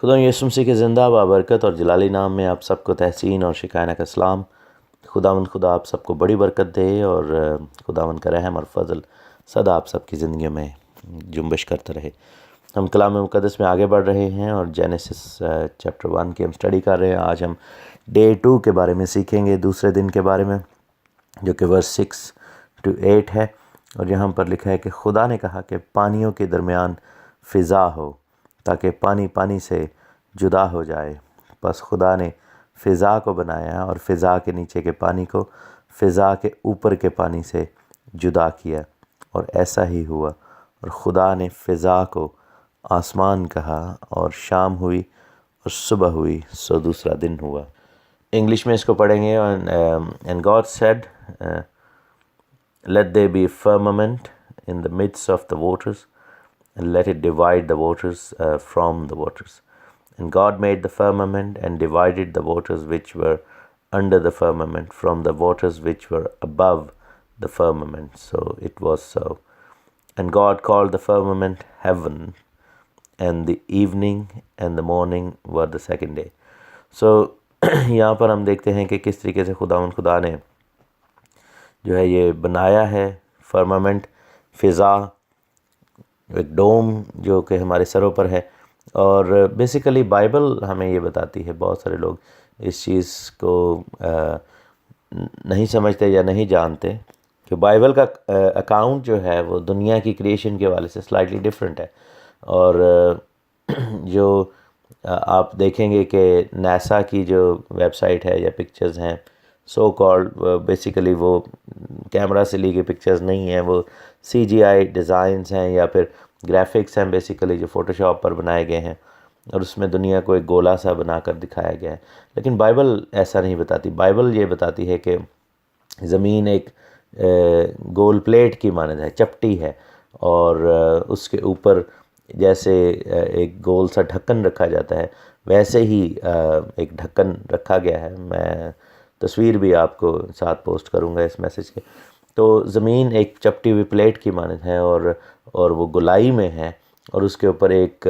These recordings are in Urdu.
خدا یسوع مسیح کے زندہ بابرکت اور جلالی نام میں آپ سب کو تحسین اور شکایانہ کا سلام۔ خدا آپ سب کو بڑی برکت دے اور خداوند کا رحم اور فضل سدا آپ سب کی زندگیوں میں جنبش کرتا رہے۔ ہم کلام مقدس میں آگے بڑھ رہے ہیں اور جینیسس چیپٹر 1 کی ہم سٹڈی کر رہے ہیں۔ آج ہم ڈے 2 کے بارے میں سیکھیں گے، دوسرے دن کے بارے میں، جو کہ ورس 6 to 8 ہے۔ اور یہاں پر لکھا ہے کہ خدا نے کہا کہ پانیوں کے درمیان فضا ہو تاکہ پانی پانی سے جدا ہو جائے۔ پس خدا نے فضا کو بنایا اور فضا کے نیچے کے پانی کو فضا کے اوپر کے پانی سے جدا کیا، اور ایسا ہی ہوا۔ اور خدا نے فضا کو آسمان کہا، اور شام ہوئی اور صبح ہوئی، سو دوسرا دن ہوا۔ انگلش میں اس کو پڑھیں گے۔ And God said, let there be a firmament in the midst of the waters, and let it divide the waters from the waters. And God made the firmament and divided the waters which were under the firmament from the waters which were above the firmament. So it was so. And God called the firmament heaven, and the evening and the morning were the second day. So یہاں پر ہم دیکھتے ہیں کہ کس طریقے سے خدا نے جو ہے یہ بنایا ہے فرمامنٹ، فضا، ایک ڈوم جو کہ ہمارے سروں پر ہے۔ اور بیسیکلی بائبل ہمیں یہ بتاتی ہے، بہت سارے لوگ اس چیز کو نہیں سمجھتے یا نہیں جانتے کہ بائبل کا اکاؤنٹ جو ہے وہ دنیا کی کریشن کے حوالے سے سلائٹلی ڈفرینٹ ہے۔ اور جو آپ دیکھیں گے کہ ناسا کی جو ویب سائٹ ہے یا پکچرز ہیں، سو کالڈ بیسیکلی وہ کیمرہ سے لی گئی پکچرز نہیں ہیں، وہ CGI ڈیزائنز ہیں یا پھر گرافکس ہیں بیسیکلی جو فوٹو شاپ پر بنائے گئے ہیں، اور اس میں دنیا کو ایک گولا سا بنا کر دکھایا گیا ہے۔ لیکن بائبل ایسا نہیں بتاتی۔ بائبل یہ بتاتی ہے کہ زمین ایک گول پلیٹ کی مانند ہے، چپٹی ہے، اور اس کے اوپر جیسے ایک گول سا ڈھکن رکھا جاتا ہے، ویسے ہی ایک ڈھکن رکھا گیا ہے۔ میں تصویر بھی آپ کو ساتھ پوسٹ کروں گا اس میسیج کے۔ تو زمین ایک چپٹی ہوئی پلیٹ کی مانند ہے، اور وہ گولائی میں ہے، اور اس کے اوپر ایک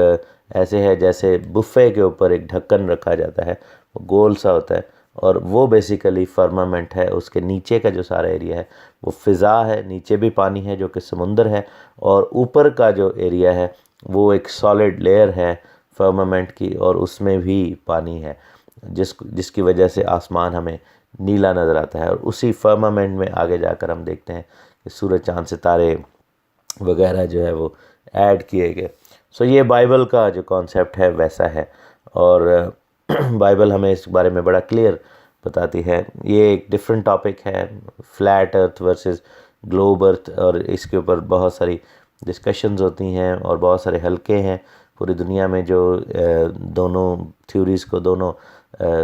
ایسے ہے جیسے بفے کے اوپر ایک ڈھکن رکھا جاتا ہے، وہ گول سا ہوتا ہے، اور وہ بیسیکلی فرمامنٹ ہے۔ اس کے نیچے کا جو سارا ایریا ہے وہ فضا ہے، نیچے بھی پانی ہے جو کہ سمندر ہے، اور اوپر کا جو ایریا ہے وہ ایک سالڈ لیئر ہے فرمامنٹ کی، اور اس میں بھی پانی ہے، جس کی وجہ سے آسمان ہمیں نیلا نظر آتا ہے۔ اور اسی فرمامنٹ میں آگے جا کر ہم دیکھتے ہیں کہ سورج، چاند، ستارے وغیرہ جو ہے وہ ایڈ کیے گئے۔ سو یہ بائبل کا جو کانسیپٹ ہے ویسا ہے، اور بائبل ہمیں اس بارے میں بڑا کلیئر بتاتی ہے۔ یہ ایک ڈیفرنٹ ٹاپک ہے، فلیٹ ارتھ ورسز گلوب ارتھ، اور اس کے اوپر بہت ساری ڈسکشنز ہوتی ہیں اور بہت سارے حلقے ہیں پوری دنیا میں جو دونوں تھیوریز کو، دونوں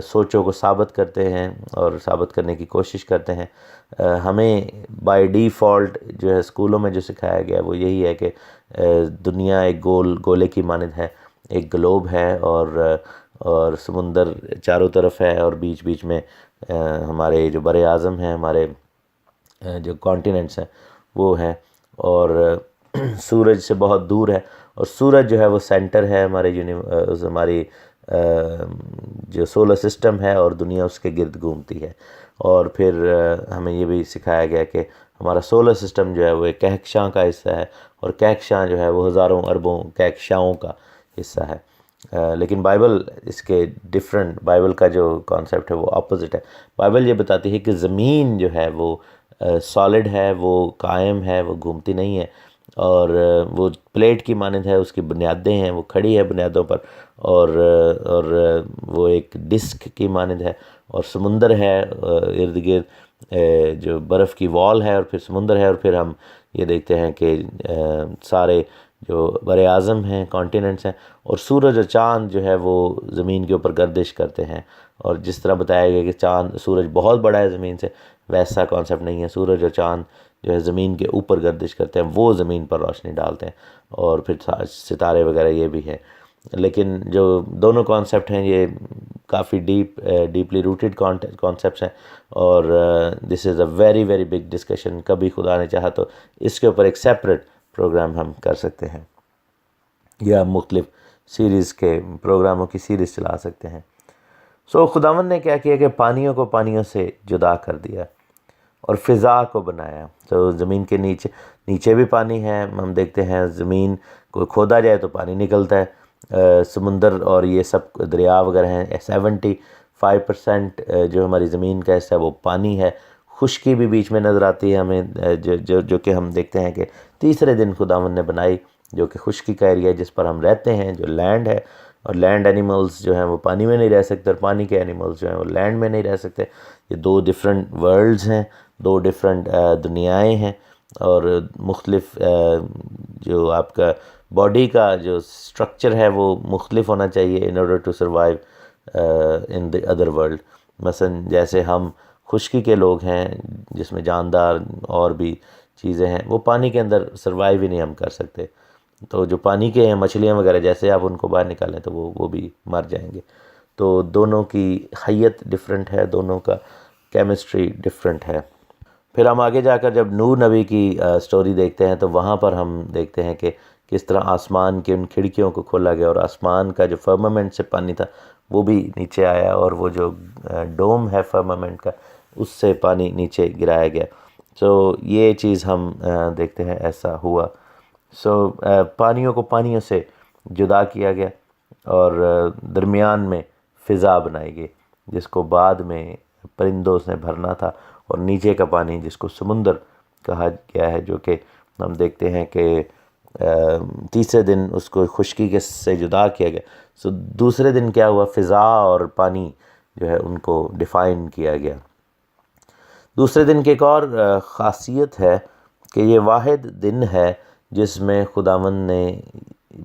سوچوں کو ثابت کرتے ہیں اور ثابت کرنے کی کوشش کرتے ہیں۔ ہمیں بائی ڈیفالٹ جو ہے اسکولوں میں جو سکھایا گیا وہ یہی ہے کہ دنیا ایک گولے کی مانند ہے، ایک گلوب ہے، اور سمندر چاروں طرف ہے، اور بیچ بیچ میں ہمارے جو بر اعظم ہیں، ہمارے جو کانٹیننٹس ہیں وہ ہیں، اور سورج سے بہت دور ہے، اور سورج جو ہے وہ سینٹر ہے ہماری جو سولر سسٹم ہے، اور دنیا اس کے گرد گھومتی ہے۔ اور پھر ہمیں یہ بھی سکھایا گیا کہ ہمارا سولر سسٹم جو ہے وہ ایک کہکشاں کا حصہ ہے، اور کہکشاں جو ہے وہ ہزاروں اربوں کہکشاؤں کا حصہ ہے۔ لیکن بائبل اس کے ڈیفرنٹ، بائبل کا جو کانسیپٹ ہے وہ اپوزٹ ہے۔ بائبل یہ بتاتی ہے کہ زمین جو ہے وہ سالڈ ہے، وہ قائم ہے، وہ گھومتی نہیں ہے، اور وہ پلیٹ کی مانند ہے، اس کی بنیادیں ہیں، وہ کھڑی ہے بنیادوں پر، اور وہ ایک ڈسک کی مانند ہے، اور سمندر ہے ارد گرد جو برف کی وال ہے، اور پھر سمندر ہے، اور پھر ہم یہ دیکھتے ہیں کہ سارے جو بر اعظم ہیں، کانٹیننٹس ہیں، اور سورج اور چاند جو ہے وہ زمین کے اوپر گردش کرتے ہیں۔ اور جس طرح بتایا گیا کہ سورج بہت بڑا ہے زمین سے، ویسا کانسیپٹ نہیں ہے۔ سورج اور چاند جو ہے زمین کے اوپر گردش کرتے ہیں، وہ زمین پر روشنی ڈالتے ہیں، اور پھر ستارے وغیرہ یہ بھی ہیں۔ لیکن جو دونوں کانسیپٹ ہیں یہ کافی ڈیپلی روٹڈ کانسیپٹس ہیں، اور this is a very very big discussion. کبھی خدا نے چاہا تو اس کے اوپر ایک سیپریٹ پروگرام ہم کر سکتے ہیں، یا مختلف سیریز کے پروگراموں کی سیریز چلا سکتے ہیں۔ سو خداوند نے کیا کیا کہ پانیوں کو پانیوں سے جدا کر دیا اور فضا کو بنایا۔ تو زمین کے نیچے بھی پانی ہے، ہم دیکھتے ہیں زمین کو کھودا جائے تو پانی نکلتا ہے، سمندر اور یہ سب دریا وغیرہ ہیں، 75% جو ہماری زمین کا حصہ ہے وہ پانی ہے۔ خشکی بھی بیچ میں نظر آتی ہے ہمیں، جو کہ ہم دیکھتے ہیں کہ تیسرے دن خداوند نے بنائی، جو کہ خشکی کا ایریا ہے جس پر ہم رہتے ہیں، جو لینڈ ہے، اور لینڈ اینیملز جو ہیں وہ پانی میں نہیں رہ سکتے، اور پانی کے اینیملز جو ہیں وہ لینڈ میں نہیں رہ سکتے۔ یہ دو ڈیفرنٹ ورلڈز ہیں، دو ڈیفرنٹ دنیائیں ہیں، اور مختلف جو آپ کا باڈی کا جو سٹرکچر ہے وہ مختلف ہونا چاہیے in order to survive in the other world. مثلا جیسے ہم خشکی کے لوگ ہیں جس میں جاندار اور بھی چیزیں ہیں، وہ پانی کے اندر سروائیو ہی نہیں ہم کر سکتے۔ تو جو پانی کے ہیں مچھلیاں وغیرہ، جیسے آپ ان کو باہر نکالیں تو وہ بھی مر جائیں گے۔ تو دونوں کی حیت ڈفرینٹ ہے، دونوں کا کیمسٹری ڈفرینٹ ہے۔ پھر ہم آگے جا کر جب نوح نبی کی سٹوری دیکھتے ہیں تو وہاں پر ہم دیکھتے ہیں کہ کس طرح آسمان کی ان کھڑکیوں کو کھولا گیا، اور آسمان کا جو فرمامنٹ سے پانی تھا وہ بھی نیچے آیا، اور وہ جو ڈوم ہے فرمامنٹ کا اس سے پانی نیچے گرایا گیا۔ تو یہ چیز ہم دیکھتے ہیں ایسا ہوا۔ سو پانیوں کو پانیوں سے جدا کیا گیا، اور درمیان میں فضا بنائی گئی جس کو بعد میں پرندوں سے بھرنا تھا، اور نیچے کا پانی جس کو سمندر کہا گیا ہے، جو کہ ہم دیکھتے ہیں کہ تیسرے دن اس کو خشکی سے جدا کیا گیا۔ سو دوسرے دن کیا ہوا، فضا اور پانی جو ہے ان کو ڈیفائن کیا گیا۔ دوسرے دن کی ایک اور خاصیت ہے کہ یہ واحد دن ہے جس میں خداوند نے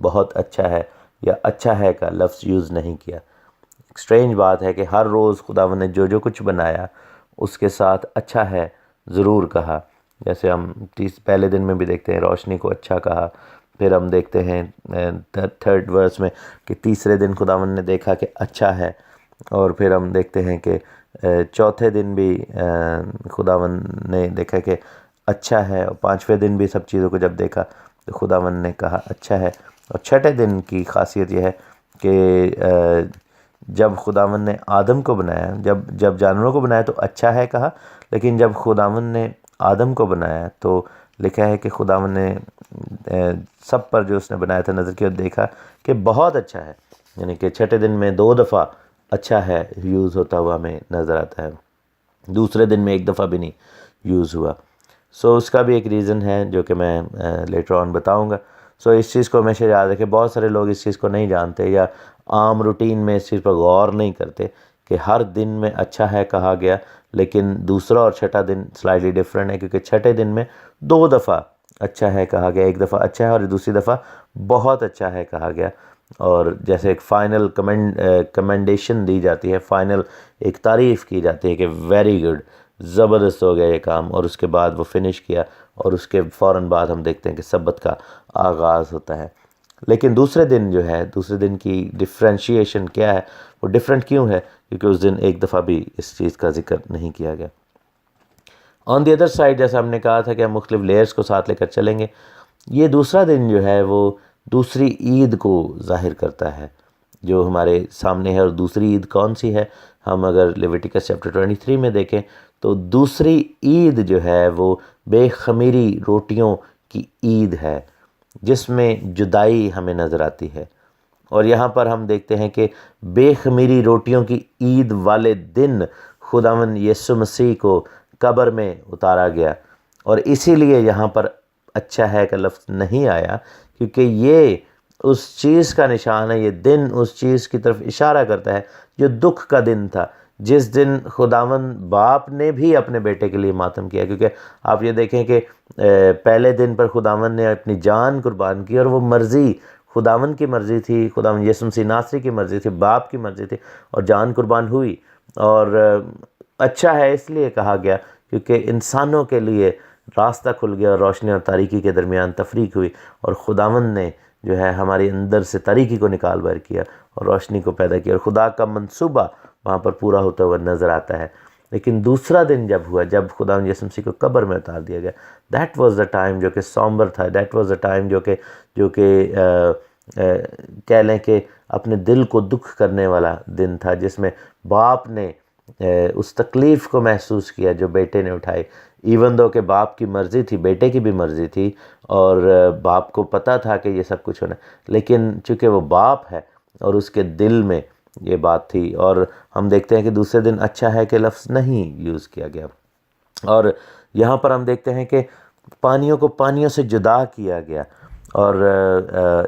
بہت اچھا ہے یا اچھا ہے کا لفظ یوز نہیں کیا۔ اسٹرینج بات ہے کہ ہر روز خداوند نے جو کچھ بنایا اس کے ساتھ اچھا ہے ضرور کہا۔ جیسے ہم پہلے دن میں بھی دیکھتے ہیں روشنی کو اچھا کہا، پھر ہم دیکھتے ہیں 3rd ورس میں کہ تیسرے دن خداوند نے دیکھا کہ اچھا ہے، اور پھر ہم دیکھتے ہیں کہ چوتھے دن بھی خداوند نے دیکھا کہ اچھا ہے، اور 5ویں دن بھی سب چیزوں کو جب دیکھا تو خداوند نے کہا اچھا ہے۔ اور چھٹے دن کی خاصیت یہ ہے کہ جب خداوند نے آدم کو بنایا، جب جانوروں کو بنایا تو اچھا ہے کہا، لیکن جب خداوند نے آدم کو بنایا تو لکھا ہے کہ خداوند نے سب پر جو اس نے بنایا تھا نظر کیا اور دیکھا کہ بہت اچھا ہے، یعنی کہ چھٹے دن میں 2 دفعہ اچھا ہے یوز ہوتا ہوا ہمیں نظر آتا ہے، دوسرے دن میں 1 دفعہ بھی نہیں یوز ہوا۔ سو اس کا بھی ایک ریزن ہے جو کہ میں لیٹر آن بتاؤں گا۔ سو اس چیز کو ہمیشہ یاد رکھیں، بہت سارے لوگ اس چیز کو نہیں جانتے یا عام روٹین میں اس چیز پر غور نہیں کرتے کہ ہر دن میں اچھا ہے کہا گیا، لیکن دوسرا اور چھٹا دن سلائٹلی ڈیفرنٹ ہے، کیونکہ چھٹے دن میں 2 دفعہ اچھا ہے کہا گیا، 1 دفعہ اچھا ہے اور دوسری دفعہ بہت اچھا ہے کہا گیا، اور جیسے ایک فائنل کمنڈیشن دی جاتی ہے، فائنل ایک تعریف کی جاتی ہے کہ ویری گڈ، زبردست ہو گیا یہ کام، اور اس کے بعد وہ فنش کیا، اور اس کے فوراً بعد ہم دیکھتے ہیں کہ سبت کا آغاز ہوتا ہے۔ لیکن دوسرے دن جو ہے، دوسرے دن کی ڈفرینشیشن کیا ہے، وہ ڈفرینٹ کیوں ہے؟ کیونکہ اس دن 1 دفعہ بھی اس چیز کا ذکر نہیں کیا گیا۔ آن دی ادر سائڈ، جیسا ہم نے کہا تھا کہ ہم مختلف لیئرز کو ساتھ لے کر چلیں گے، یہ دوسرا دن جو ہے وہ دوسری عید کو ظاہر کرتا ہے جو ہمارے سامنے ہے۔ اور دوسری عید کون سی ہے؟ ہم اگر لیویٹیکس چیپٹر 23 میں دیکھیں تو دوسری عید جو ہے وہ بے خمیری روٹیوں کی عید ہے، جس میں جدائی ہمیں نظر آتی ہے۔ اور یہاں پر ہم دیکھتے ہیں کہ بے خمیری روٹیوں کی عید والے دن خداوند یسوع مسیح کو قبر میں اتارا گیا، اور اسی لیے یہاں پر اچھا ہے کا لفظ نہیں آیا، کیونکہ یہ اس چیز کا نشان ہے، یہ دن اس چیز کی طرف اشارہ کرتا ہے جو دکھ کا دن تھا، جس دن خداوند باپ نے بھی اپنے بیٹے کے لیے ماتم کیا۔ کیونکہ آپ یہ دیکھیں کہ پہلے دن پر خداوند نے اپنی جان قربان کی، اور وہ مرضی خداوند کی مرضی تھی، خداوند یسوع مسیح ناصری کی مرضی تھی، باپ کی مرضی تھی، اور جان قربان ہوئی۔ اور اچھا ہے اس لیے کہا گیا کیونکہ انسانوں کے لیے راستہ کھل گیا، اور روشنی اور تاریکی کے درمیان تفریق ہوئی، اور خداوند نے جو ہے ہمارے اندر سے تاریکی کو نکال باہر کیا اور روشنی کو پیدا کیا، اور خدا کا منصوبہ وہاں پر پورا ہوتا ہوا نظر آتا ہے۔ لیکن دوسرا دن جب ہوا، جب خداوند یسوع مسیح کو قبر میں اتار دیا گیا، دیٹ واز دا ٹائم جو کہ سومبر تھا، دیٹ واز دا ٹائم جو کہ کہہ لیں کہ اپنے دل کو دکھ کرنے والا دن تھا، جس میں باپ نے اس تکلیف کو محسوس کیا جو بیٹے نے اٹھائی، ایون دو کہ باپ کی مرضی تھی، بیٹے کی بھی مرضی تھی، اور باپ کو پتہ تھا کہ یہ سب کچھ ہونا، لیکن چونکہ وہ باپ ہے اور اس کے دل میں یہ بات تھی۔ اور ہم دیکھتے ہیں کہ دوسرے دن اچھا ہے کہ لفظ نہیں یوز کیا گیا، اور یہاں پر ہم دیکھتے ہیں کہ پانیوں کو پانیوں سے جدا کیا گیا، اور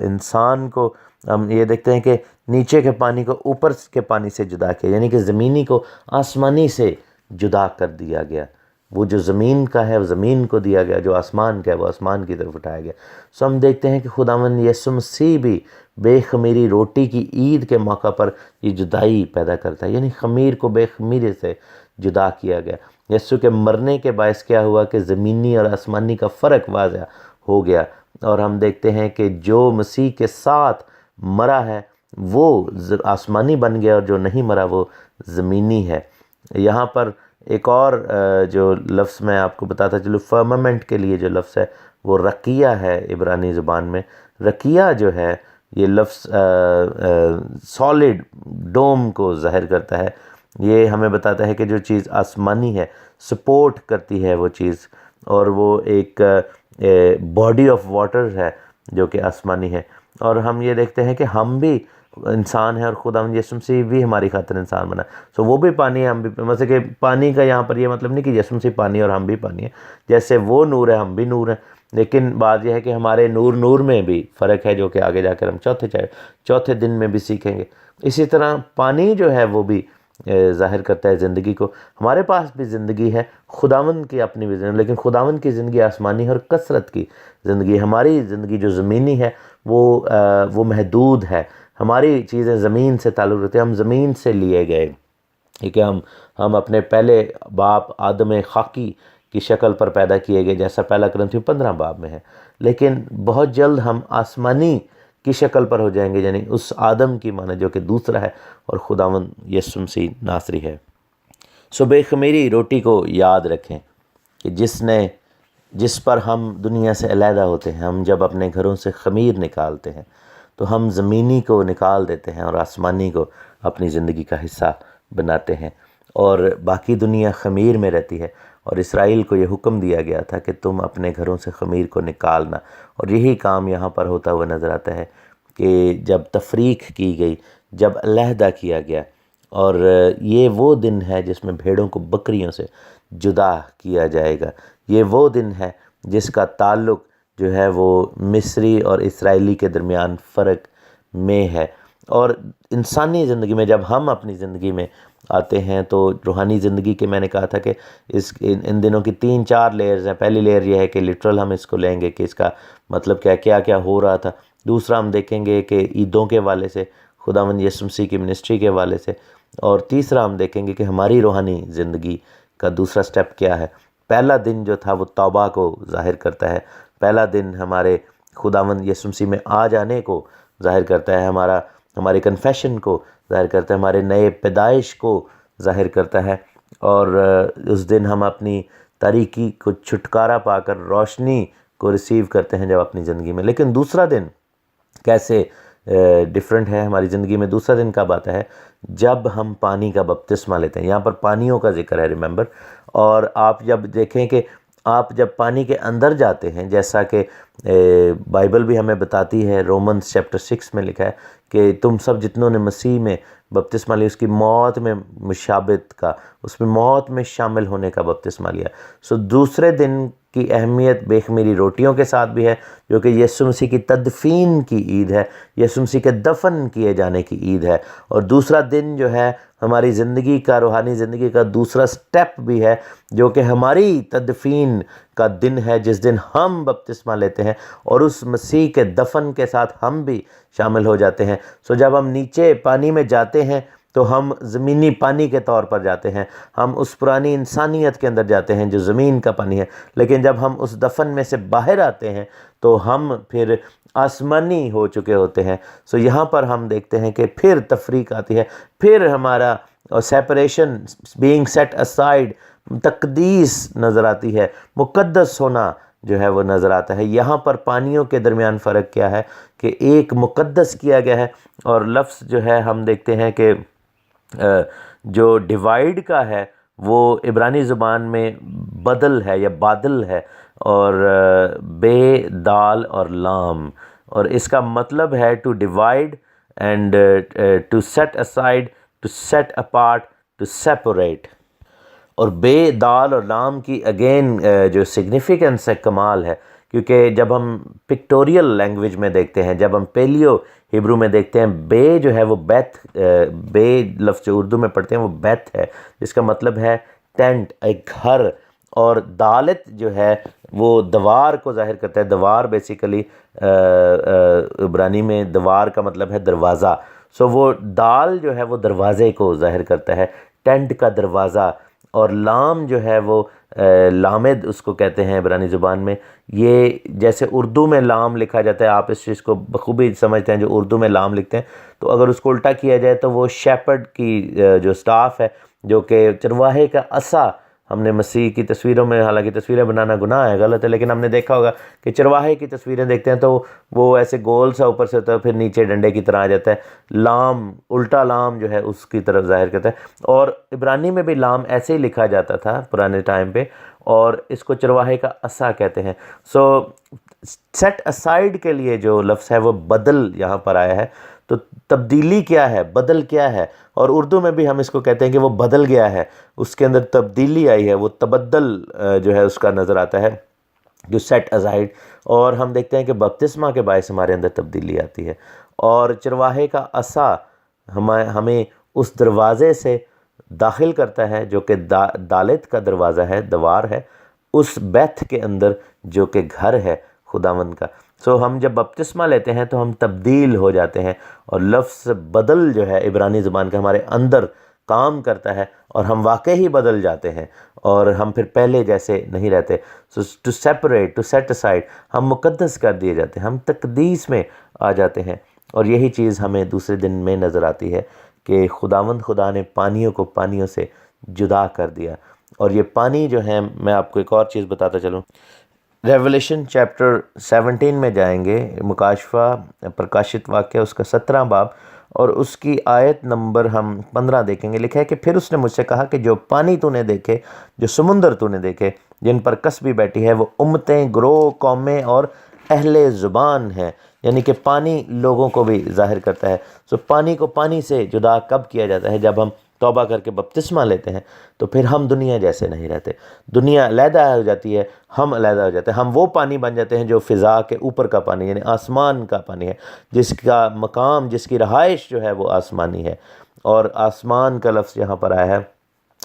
انسان کو ہم یہ دیکھتے ہیں کہ نیچے کے پانی کو اوپر کے پانی سے جدا کیا، یعنی کہ زمینی کو آسمانی سے جدا کر دیا گیا۔ وہ جو زمین کا ہے وہ زمین کو دیا گیا، جو آسمان کا ہے وہ آسمان کی طرف اٹھایا گیا۔ سو ہم دیکھتے ہیں کہ خداوند یسوع مسیح بھی بے خمیری روٹی کی عید کے موقع پر یہ جدائی پیدا کرتا ہے، یعنی خمیر کو بے خمیری سے جدا کیا گیا۔ یسوع کے مرنے کے باعث کیا ہوا کہ زمینی اور آسمانی کا فرق واضح ہو گیا، اور ہم دیکھتے ہیں کہ جو مسیح کے ساتھ مرا ہے وہ آسمانی بن گیا، اور جو نہیں مرا وہ زمینی ہے۔ یہاں پر ایک اور جو لفظ میں آپ کو بتاتا چلوں، فرمامنٹ کے لیے جو لفظ ہے وہ رقیہ ہے عبرانی زبان میں۔ رقیہ جو ہے یہ لفظ سالڈ ڈوم کو ظاہر کرتا ہے، یہ ہمیں بتاتا ہے کہ جو چیز آسمانی ہے، سپورٹ کرتی ہے وہ چیز، اور وہ ایک باڈی آف واٹر ہے جو کہ آسمانی ہے۔ اور ہم یہ دیکھتے ہیں کہ ہم بھی انسان ہیں، اور خداوند یسوع مسیح بھی ہماری خاطر انسان بنا، سو وہ بھی پانی ہے، ہم بھی، مثلا کہ پانی کا یہاں پر یہ مطلب نہیں کہ یسوع مسیح پانی اور ہم بھی پانی ہیں، جیسے وہ نور ہے ہم بھی نور ہیں، لیکن بات یہ ہے کہ ہمارے نور میں بھی فرق ہے، جو کہ آگے جا کر ہم چوتھے دن میں بھی سیکھیں گے۔ اسی طرح پانی جو ہے وہ بھی ظاہر کرتا ہے زندگی کو۔ ہمارے پاس بھی زندگی ہے، خداوند کی اپنی بھی زندگی، لیکن خداوند کی زندگی آسمانی ہے اور کثرت کی زندگی۔ ہماری زندگی جو زمینی ہے وہ محدود ہے، ہماری چیزیں زمین سے تعلق رکھتے ہیں، ہم زمین سے لیے گئے، کیونکہ ہم اپنے پہلے باپ آدم خاکی کی شکل پر پیدا کیے گئے، جیسا پہلا کرنتھیوں 15 باب میں ہے، لیکن بہت جلد ہم آسمانی کی شکل پر ہو جائیں گے، یعنی اس آدم کی مانا جو کہ دوسرا ہے، اور خداوند یسوع مسیح ناصری ہے۔ سو بے خمیری روٹی کو یاد رکھیں کہ جس پر ہم دنیا سے علیحدہ ہوتے ہیں، ہم جب اپنے گھروں سے خمیر نکالتے ہیں تو ہم زمینی کو نکال دیتے ہیں اور آسمانی کو اپنی زندگی کا حصہ بناتے ہیں، اور باقی دنیا خمیر میں رہتی ہے۔ اور اسرائیل کو یہ حکم دیا گیا تھا کہ تم اپنے گھروں سے خمیر کو نکالنا، اور یہی کام یہاں پر ہوتا ہوا نظر آتا ہے کہ جب تفریق کی گئی، جب علیحدہ کیا گیا، اور یہ وہ دن ہے جس میں بھیڑوں کو بکریوں سے جدا کیا جائے گا۔ یہ وہ دن ہے جس کا تعلق جو ہے وہ مصری اور اسرائیلی کے درمیان فرق میں ہے۔ اور انسانی زندگی میں جب ہم اپنی زندگی میں آتے ہیں تو روحانی زندگی کے، میں نے کہا تھا کہ ان دنوں کی 3-4 لیئرز ہیں۔ پہلی لیئر یہ ہے کہ لٹرل ہم اس کو لیں گے کہ اس کا مطلب کیا ہو رہا تھا۔ دوسرا ہم دیکھیں گے کہ عیدوں کے حوالے سے، خداوند یسوع مسیح کی منسٹری کے حوالے سے، اور تیسرا ہم دیکھیں گے کہ ہماری روحانی زندگی کا دوسرا سٹیپ کیا ہے۔ پہلا دن جو تھا وہ توبہ کو ظاہر کرتا ہے، پہلا دن ہمارے خداوند یسوع مسیح میں آ جانے کو ظاہر کرتا ہے، ہمارے کنفیشن کو ظاہر کرتا ہے، ہمارے نئے پیدائش کو ظاہر کرتا ہے، اور اس دن ہم اپنی تاریکی کو چھٹکارا پا کر روشنی کو ریسیو کرتے ہیں جب اپنی زندگی میں۔ لیکن دوسرا دن کیسے ڈیفرنٹ ہے ہماری زندگی میں؟ دوسرا دن کب آتا ہے؟ جب ہم پانی کا بپتسمہ لیتے ہیں۔ یہاں پر پانیوں کا ذکر ہے، ریممبر، اور آپ جب دیکھیں کہ آپ جب پانی کے اندر جاتے ہیں، جیسا کہ بائبل بھی ہمیں بتاتی ہے، رومنز چیپٹر 6 میں لکھا ہے کہ تم سب جتنوں نے مسیح میں بپتسمہ لیا، اس کی موت میں مشابت کا، اس میں موت میں شامل ہونے کا بپتسمہ لیا۔ سو دوسرے دن کی اہمیت بے خمیری روٹیوں کے ساتھ بھی ہے، جو کہ یسوع مسیح کی تدفین کی عید ہے، یسوع مسیح کے دفن کیے جانے کی عید ہے۔ اور دوسرا دن جو ہے ہماری زندگی کا، روحانی زندگی کا دوسرا سٹیپ بھی ہے، جو کہ ہماری تدفین کا دن ہے، جس دن ہم بپتسمہ لیتے ہیں اور اس مسیح کے دفن کے ساتھ ہم بھی شامل ہو جاتے ہیں۔ سو جب ہم نیچے پانی میں جاتے ہیں تو ہم زمینی پانی کے طور پر جاتے ہیں، ہم اس پرانی انسانیت کے اندر جاتے ہیں جو زمین کا پانی ہے، لیکن جب ہم اس دفن میں سے باہر آتے ہیں تو ہم پھر آسمانی ہو چکے ہوتے ہیں۔ سو یہاں پر ہم دیکھتے ہیں کہ پھر تفریق آتی ہے، پھر ہمارا separation, being set aside, Taqdees نظر آتی ہے، مقدس ہونا جو ہے وہ نظر آتا ہے۔ یہاں پر پانیوں کے درمیان فرق کیا ہے کہ ایک مقدس کیا گیا ہے، اور لفظ جو ہے ہم دیکھتے ہیں کہ جو ڈیوائیڈ کا ہے وہ عبرانی زبان میں بدل ہے یا بادل ہے، اور بے، دال اور لام، اور اس کا مطلب ہے to divide and to set aside, to set apart, to separate. اور بے، دال اور لام کی اگین جو سگنیفیکنس ہے کمال ہے، کیونکہ جب ہم پکٹوریل لینگویج میں دیکھتے ہیں، جب ہم پیلیو ہبرو میں دیکھتے ہیں، بے جو ہے وہ بیت، بے لفظ جو اردو میں پڑھتے ہیں وہ بیت ہے، جس کا مطلب ہے ٹینٹ، ایک گھر، اور دالت جو ہے وہ دوار کو ظاہر کرتا ہے۔ دوار بیسیکلی عبرانی میں دوار کا مطلب ہے دروازہ، سو وہ دال جو ہے وہ دروازے کو ظاہر کرتا ہے، ٹینٹ کا دروازہ۔ اور لام جو ہے وہ لامد اس کو کہتے ہیں عبرانی زبان میں، یہ جیسے اردو میں لام لکھا جاتا ہے، آپ اس چیز کو بخوبی سمجھتے ہیں، جو اردو میں لام لکھتے ہیں، تو اگر اس کو الٹا کیا جائے تو وہ شیپرڈ کی جو سٹاف ہے، جو کہ چرواہے کا عصا، ہم نے مسیح کی تصویروں میں، حالانکہ تصویریں بنانا گناہ ہے، غلط ہے، لیکن ہم نے دیکھا ہوگا کہ چرواہے کی تصویریں دیکھتے ہیں تو وہ ایسے گول سا اوپر سے ہوتا ہے، پھر نیچے ڈنڈے کی طرح آ جاتا ہے۔ لام، الٹا لام جو ہے اس کی طرف ظاہر کرتا ہے، اور عبرانی میں بھی لام ایسے ہی لکھا جاتا تھا پرانے ٹائم پہ، اور اس کو چرواہے کا عصا کہتے ہیں۔ سو سیٹ اسائڈ کے لیے جو لفظ ہے وہ بدل یہاں پر آیا ہے، تو تبدیلی کیا ہے، بدل کیا ہے، اور اردو میں بھی ہم اس کو کہتے ہیں کہ وہ بدل گیا ہے، اس کے اندر تبدیلی آئی ہے، وہ تبدل جو ہے اس کا نظر آتا ہے، جو سیٹ اسائڈ۔ اور ہم دیکھتے ہیں کہ بپتسمہ کے باعث ہمارے اندر تبدیلی آتی ہے، اور چرواہے کا عصا ہمیں اس دروازے سے داخل کرتا ہے جو کہ دالت کا دروازہ ہے، دوار ہے، اس بیت کے اندر جو کہ گھر ہے خداوند کا۔ سو ہم جب بپتسمہ لیتے ہیں تو ہم تبدیل ہو جاتے ہیں، اور لفظ بدل جو ہے عبرانی زبان کا ہمارے اندر کام کرتا ہے، اور ہم واقعی ہی بدل جاتے ہیں، اور ہم پھر پہلے جیسے نہیں رہتے۔ So to separate, to set aside, ہم مقدس کر دیے جاتے ہیں، ہم تقدیس میں آ جاتے ہیں۔ اور یہی چیز ہمیں دوسرے دن میں نظر آتی ہے کہ خداوند خدا نے پانیوں کو پانیوں سے جدا کر دیا، اور یہ پانی جو ہے، میں آپ کو ایک اور چیز بتاتا چلوں، ریولیشن چیپٹر 17 میں جائیں گے، مکاشفہ پرکاشت واقعہ اس کا 17 باب، اور اس کی آیت نمبر ہم 15 دیکھیں گے۔ لکھا ہے کہ پھر اس نے مجھ سے کہا کہ جو پانی تو نے دیکھے، جو سمندر تو نے دیکھے، جن پر کسبی بیٹھی ہے، وہ امتیں، گروہ، قومیں اور اہل زبان ہیں، یعنی کہ پانی لوگوں کو بھی ظاہر کرتا ہے۔ سو پانی کو پانی سے جدا کب کیا جاتا ہے؟ جب ہم توبہ کر کے بپتسمہ لیتے ہیں، تو پھر ہم دنیا جیسے نہیں رہتے، دنیا علیحدہ ہو جاتی ہے، ہم علیحدہ ہو جاتے ہیں، ہم وہ پانی بن جاتے ہیں جو فضا کے اوپر کا پانی، یعنی آسمان کا پانی ہے، جس کا مقام، جس کی رہائش جو ہے وہ آسمانی ہے۔ اور آسمان کا لفظ یہاں پر آیا ہے،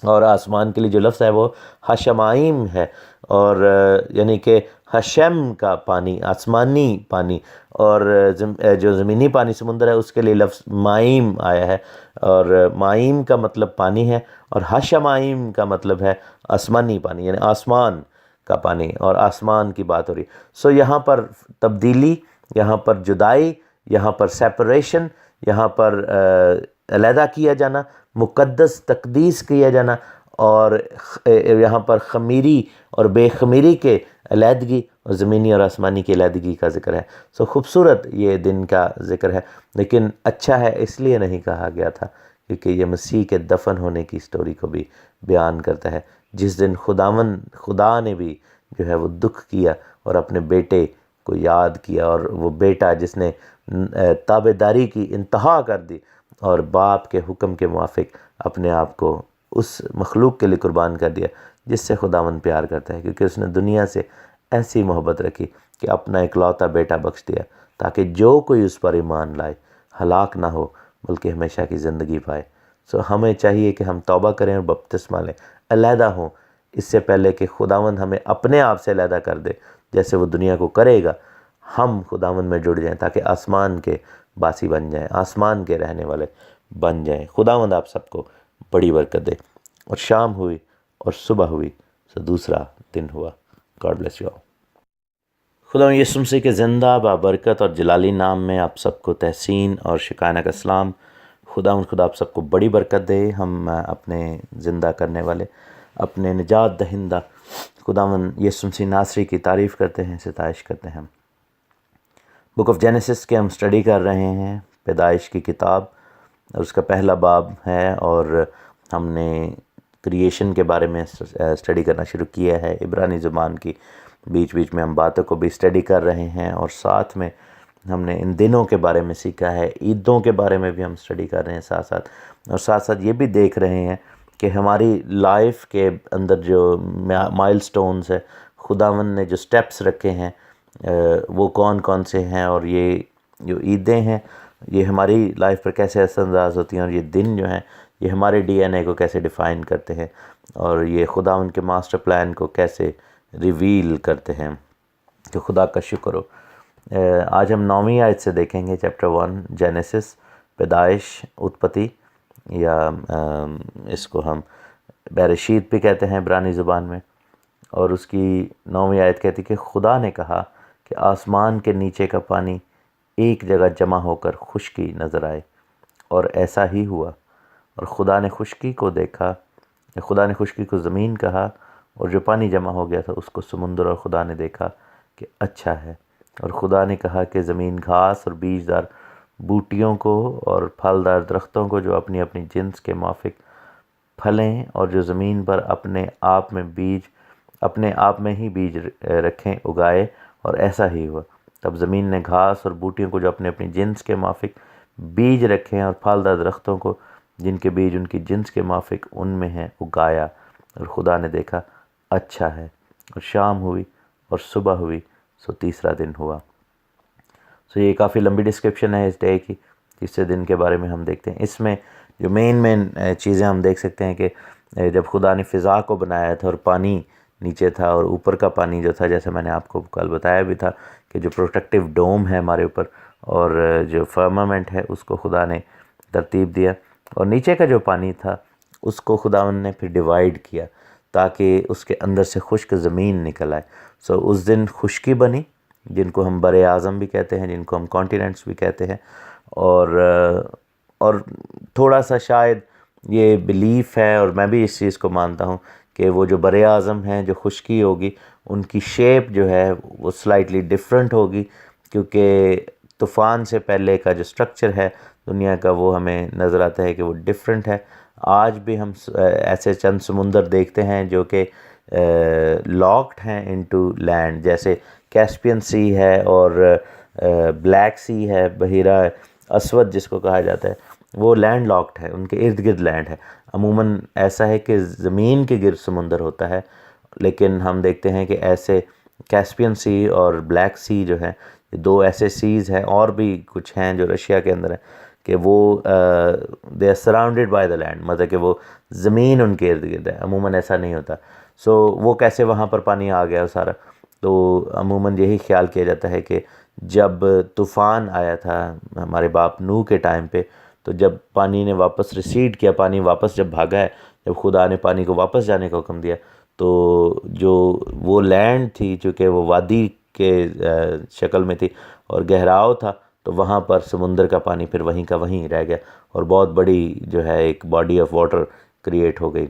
اور آسمان کے لیے جو لفظ ہے وہ حشمائم ہے، اور یعنی کہ حشم کا پانی، آسمانی پانی، اور جو زمینی پانی سمندر ہے اس کے لیے لفظ مائم آیا ہے، اور مائم کا مطلب پانی ہے، اور حشمائم کا مطلب ہے آسمانی پانی، یعنی آسمان کا پانی، اور آسمان کی بات ہو رہی۔ سو یہاں پر تبدیلی، یہاں پر جدائی، یہاں پر سیپریشن، یہاں پر علیحدہ کیا جانا، مقدس تقدیس کیا جانا، اور یہاں پر خمیری اور بے خمیری کے علیحدگی، اور زمینی اور آسمانی کی علیحدگی کا ذکر ہے۔ سو خوبصورت یہ دن کا ذکر ہے، لیکن اچھا ہے اس لیے نہیں کہا گیا تھا کیونکہ یہ مسیح کے دفن ہونے کی سٹوری کو بھی بیان کرتا ہے، جس دن خدا نے بھی جو ہے وہ دکھ کیا اور اپنے بیٹے کو یاد کیا، اور وہ بیٹا جس نے تابعداری کی انتہا کر دی اور باپ کے حکم کے موافق اپنے آپ کو اس مخلوق کے لیے قربان کر دیا جس سے خداوند پیار کرتا ہے، کیونکہ اس نے دنیا سے ایسی محبت رکھی کہ اپنا اکلوتا بیٹا بخش دیا، تاکہ جو کوئی اس پر ایمان لائے ہلاک نہ ہو بلکہ ہمیشہ کی زندگی پائے۔ سو ہمیں چاہیے کہ ہم توبہ کریں اور بپتسمہ لیں، علیحدہ ہوں، اس سے پہلے کہ خداوند ہمیں اپنے آپ سے علیحدہ کر دے، جیسے وہ دنیا کو کرے گا۔ ہم خداوند میں جڑ جائیں تاکہ آسمان کے باسی بن جائیں، آسمان کے رہنے والے بن جائیں۔ خداوند آپ سب کو بڑی برکت دے۔ اور شام ہوئی اور صبح ہوئی، سو دوسرا دن ہوا۔ God bless you. خداوند یسوع مسیح کے زندہ بابرکت اور جلالی نام میں آپ سب کو تحسین اور شکانہ کا سلام۔ خدا آپ سب کو بڑی برکت دے۔ ہم اپنے زندہ کرنے والے اپنے نجات دہندہ خداوند یسوع مسیح ناصری کی تعریف کرتے ہیں، ستائش کرتے ہیں۔ بک آف جینیسس کے ہم اسٹڈی کر رہے ہیں، پیدائش کی کتاب، اور اس کا پہلا باب ہے، اور ہم نے کریشن کے بارے میں اسٹڈی کرنا شروع کیا ہے، عبرانی زبان کی۔ بیچ بیچ میں ہم باتوں کو بھی اسٹڈی کر رہے ہیں، اور ساتھ میں ہم نے ان دنوں کے بارے میں سیکھا ہے، عیدوں کے بارے میں بھی ہم اسٹڈی کر رہے ہیں ساتھ ساتھ، اور ساتھ ساتھ یہ بھی دیکھ رہے ہیں کہ ہماری لائف کے اندر جو مائل سٹونز ہے، خداوند نے جو سٹیپس رکھے ہیں وہ کون کون سے ہیں، اور یہ جو عیدیں ہیں یہ ہماری لائف پر کیسے اثر انداز ہوتی ہیں، اور یہ دن جو ہیں یہ ہمارے ڈی این اے کو کیسے ڈیفائن کرتے ہیں، اور یہ خداوند کے ماسٹر پلان کو کیسے ریویل کرتے ہیں۔ کہ خدا کا شکر ہو۔ آج ہم 9ویں آیت سے دیکھیں گے، چیپٹر 1 جینیسس، پیدائش، اتپتی، یا اس کو ہم بریشید بھی کہتے ہیں عبرانی زبان میں، اور اس کی 9ویں آیت کہتی کہ خدا نے کہا کہ آسمان کے نیچے کا پانی ایک جگہ جمع ہو کر خشکی نظر آئے، اور ایسا ہی ہوا، اور خدا نے خشکی کو زمین کہا، اور جو پانی جمع ہو گیا تھا اس کو سمندر، اور خدا نے دیکھا کہ اچھا ہے۔ اور خدا نے کہا کہ زمین گھاس اور بیج دار بوٹیوں کو اور پھلدار درختوں کو جو اپنی اپنی جنس کے موافق پھلیں، اور جو زمین پر اپنے آپ میں ہی بیج رکھیں، اگائے، اور ایسا ہی ہوا۔ تب زمین نے گھاس اور بوٹیوں کو جو اپنے اپنی جنس کے موافق بیج رکھیں، اور پھلدار درختوں کو جن کے بیج ان کی جنس کے موافق ان میں ہیں، اگایا، اور خدا نے دیکھا اچھا ہے۔ اور شام ہوئی اور صبح ہوئی، سو تیسرا دن ہوا۔ سو یہ کافی لمبی ڈسکرپشن ہے اس ڈے کی، تیسرے دن کے بارے میں ہم دیکھتے ہیں۔ اس میں جو مین چیزیں ہم دیکھ سکتے ہیں کہ جب خدا نے فضا کو بنایا تھا، اور پانی نیچے تھا، اور اوپر کا پانی جو تھا، جیسے میں نے آپ کو کل بتایا بھی تھا کہ جو پروٹیکٹیو ڈوم ہے ہمارے اوپر، اور جو فرمامنٹ ہے اس کو خدا نے ترتیب دیا، اور نیچے کا جو پانی تھا اس کو خداوند نے پھر ڈیوائیڈ کیا تاکہ اس کے اندر سے خشک زمین نکل آئے۔ سو اس دن خشکی بنی، جن کو ہم بر اعظم بھی کہتے ہیں، جن کو ہم کانٹیننٹس بھی کہتے ہیں، اور تھوڑا سا شاید یہ بلیف ہے، اور میں بھی اس چیز کو مانتا ہوں کہ وہ جو بر اعظم ہیں، جو خشکی ہوگی، ان کی شیپ جو ہے وہ سلائٹلی ڈفرینٹ ہوگی، کیونکہ طوفان سے پہلے کا جو سٹرکچر ہے دنیا کا، وہ ہمیں نظر آتا ہے کہ وہ ڈفرینٹ ہے۔ آج بھی ہم ایسے چند سمندر دیکھتے ہیں جو کہ لاکڈ ہیں انٹو لینڈ، جیسے کیسپین سی ہے، اور بلیک سی ہے، بحیرہ اسود جس کو کہا جاتا ہے، وہ لینڈ لاکڈ ہے، ان کے ارد گرد لینڈ ہے۔ عموماً ایسا ہے کہ زمین کے گرد سمندر ہوتا ہے، لیکن ہم دیکھتے ہیں کہ ایسے کیسپین سی اور بلیک سی جو ہیں، دو ایسے سیز ہیں، اور بھی کچھ ہیں جو رشیا کے اندر ہیں، کہ وہ they are surrounded by the land, مطلب کہ وہ زمین ان کے ارد گرد ہے۔ عموماً ایسا نہیں ہوتا۔ سو وہ کیسے وہاں پر پانی آ گیا سارا؟ تو عموماً یہی خیال کیا جاتا ہے کہ جب طوفان آیا تھا ہمارے باپ نوح کے ٹائم پہ، تو جب پانی نے واپس ریسیڈ کیا، پانی واپس جب بھاگا ہے، جب خدا نے پانی کو واپس جانے کا حکم دیا، تو جو وہ لینڈ تھی، چونکہ وہ وادی کے شکل میں تھی اور گہراؤ تھا، تو وہاں پر سمندر کا پانی پھر وہیں کا وہیں رہ گیا، اور بہت بڑی جو ہے ایک باڈی آف واٹر کریٹ ہو گئی۔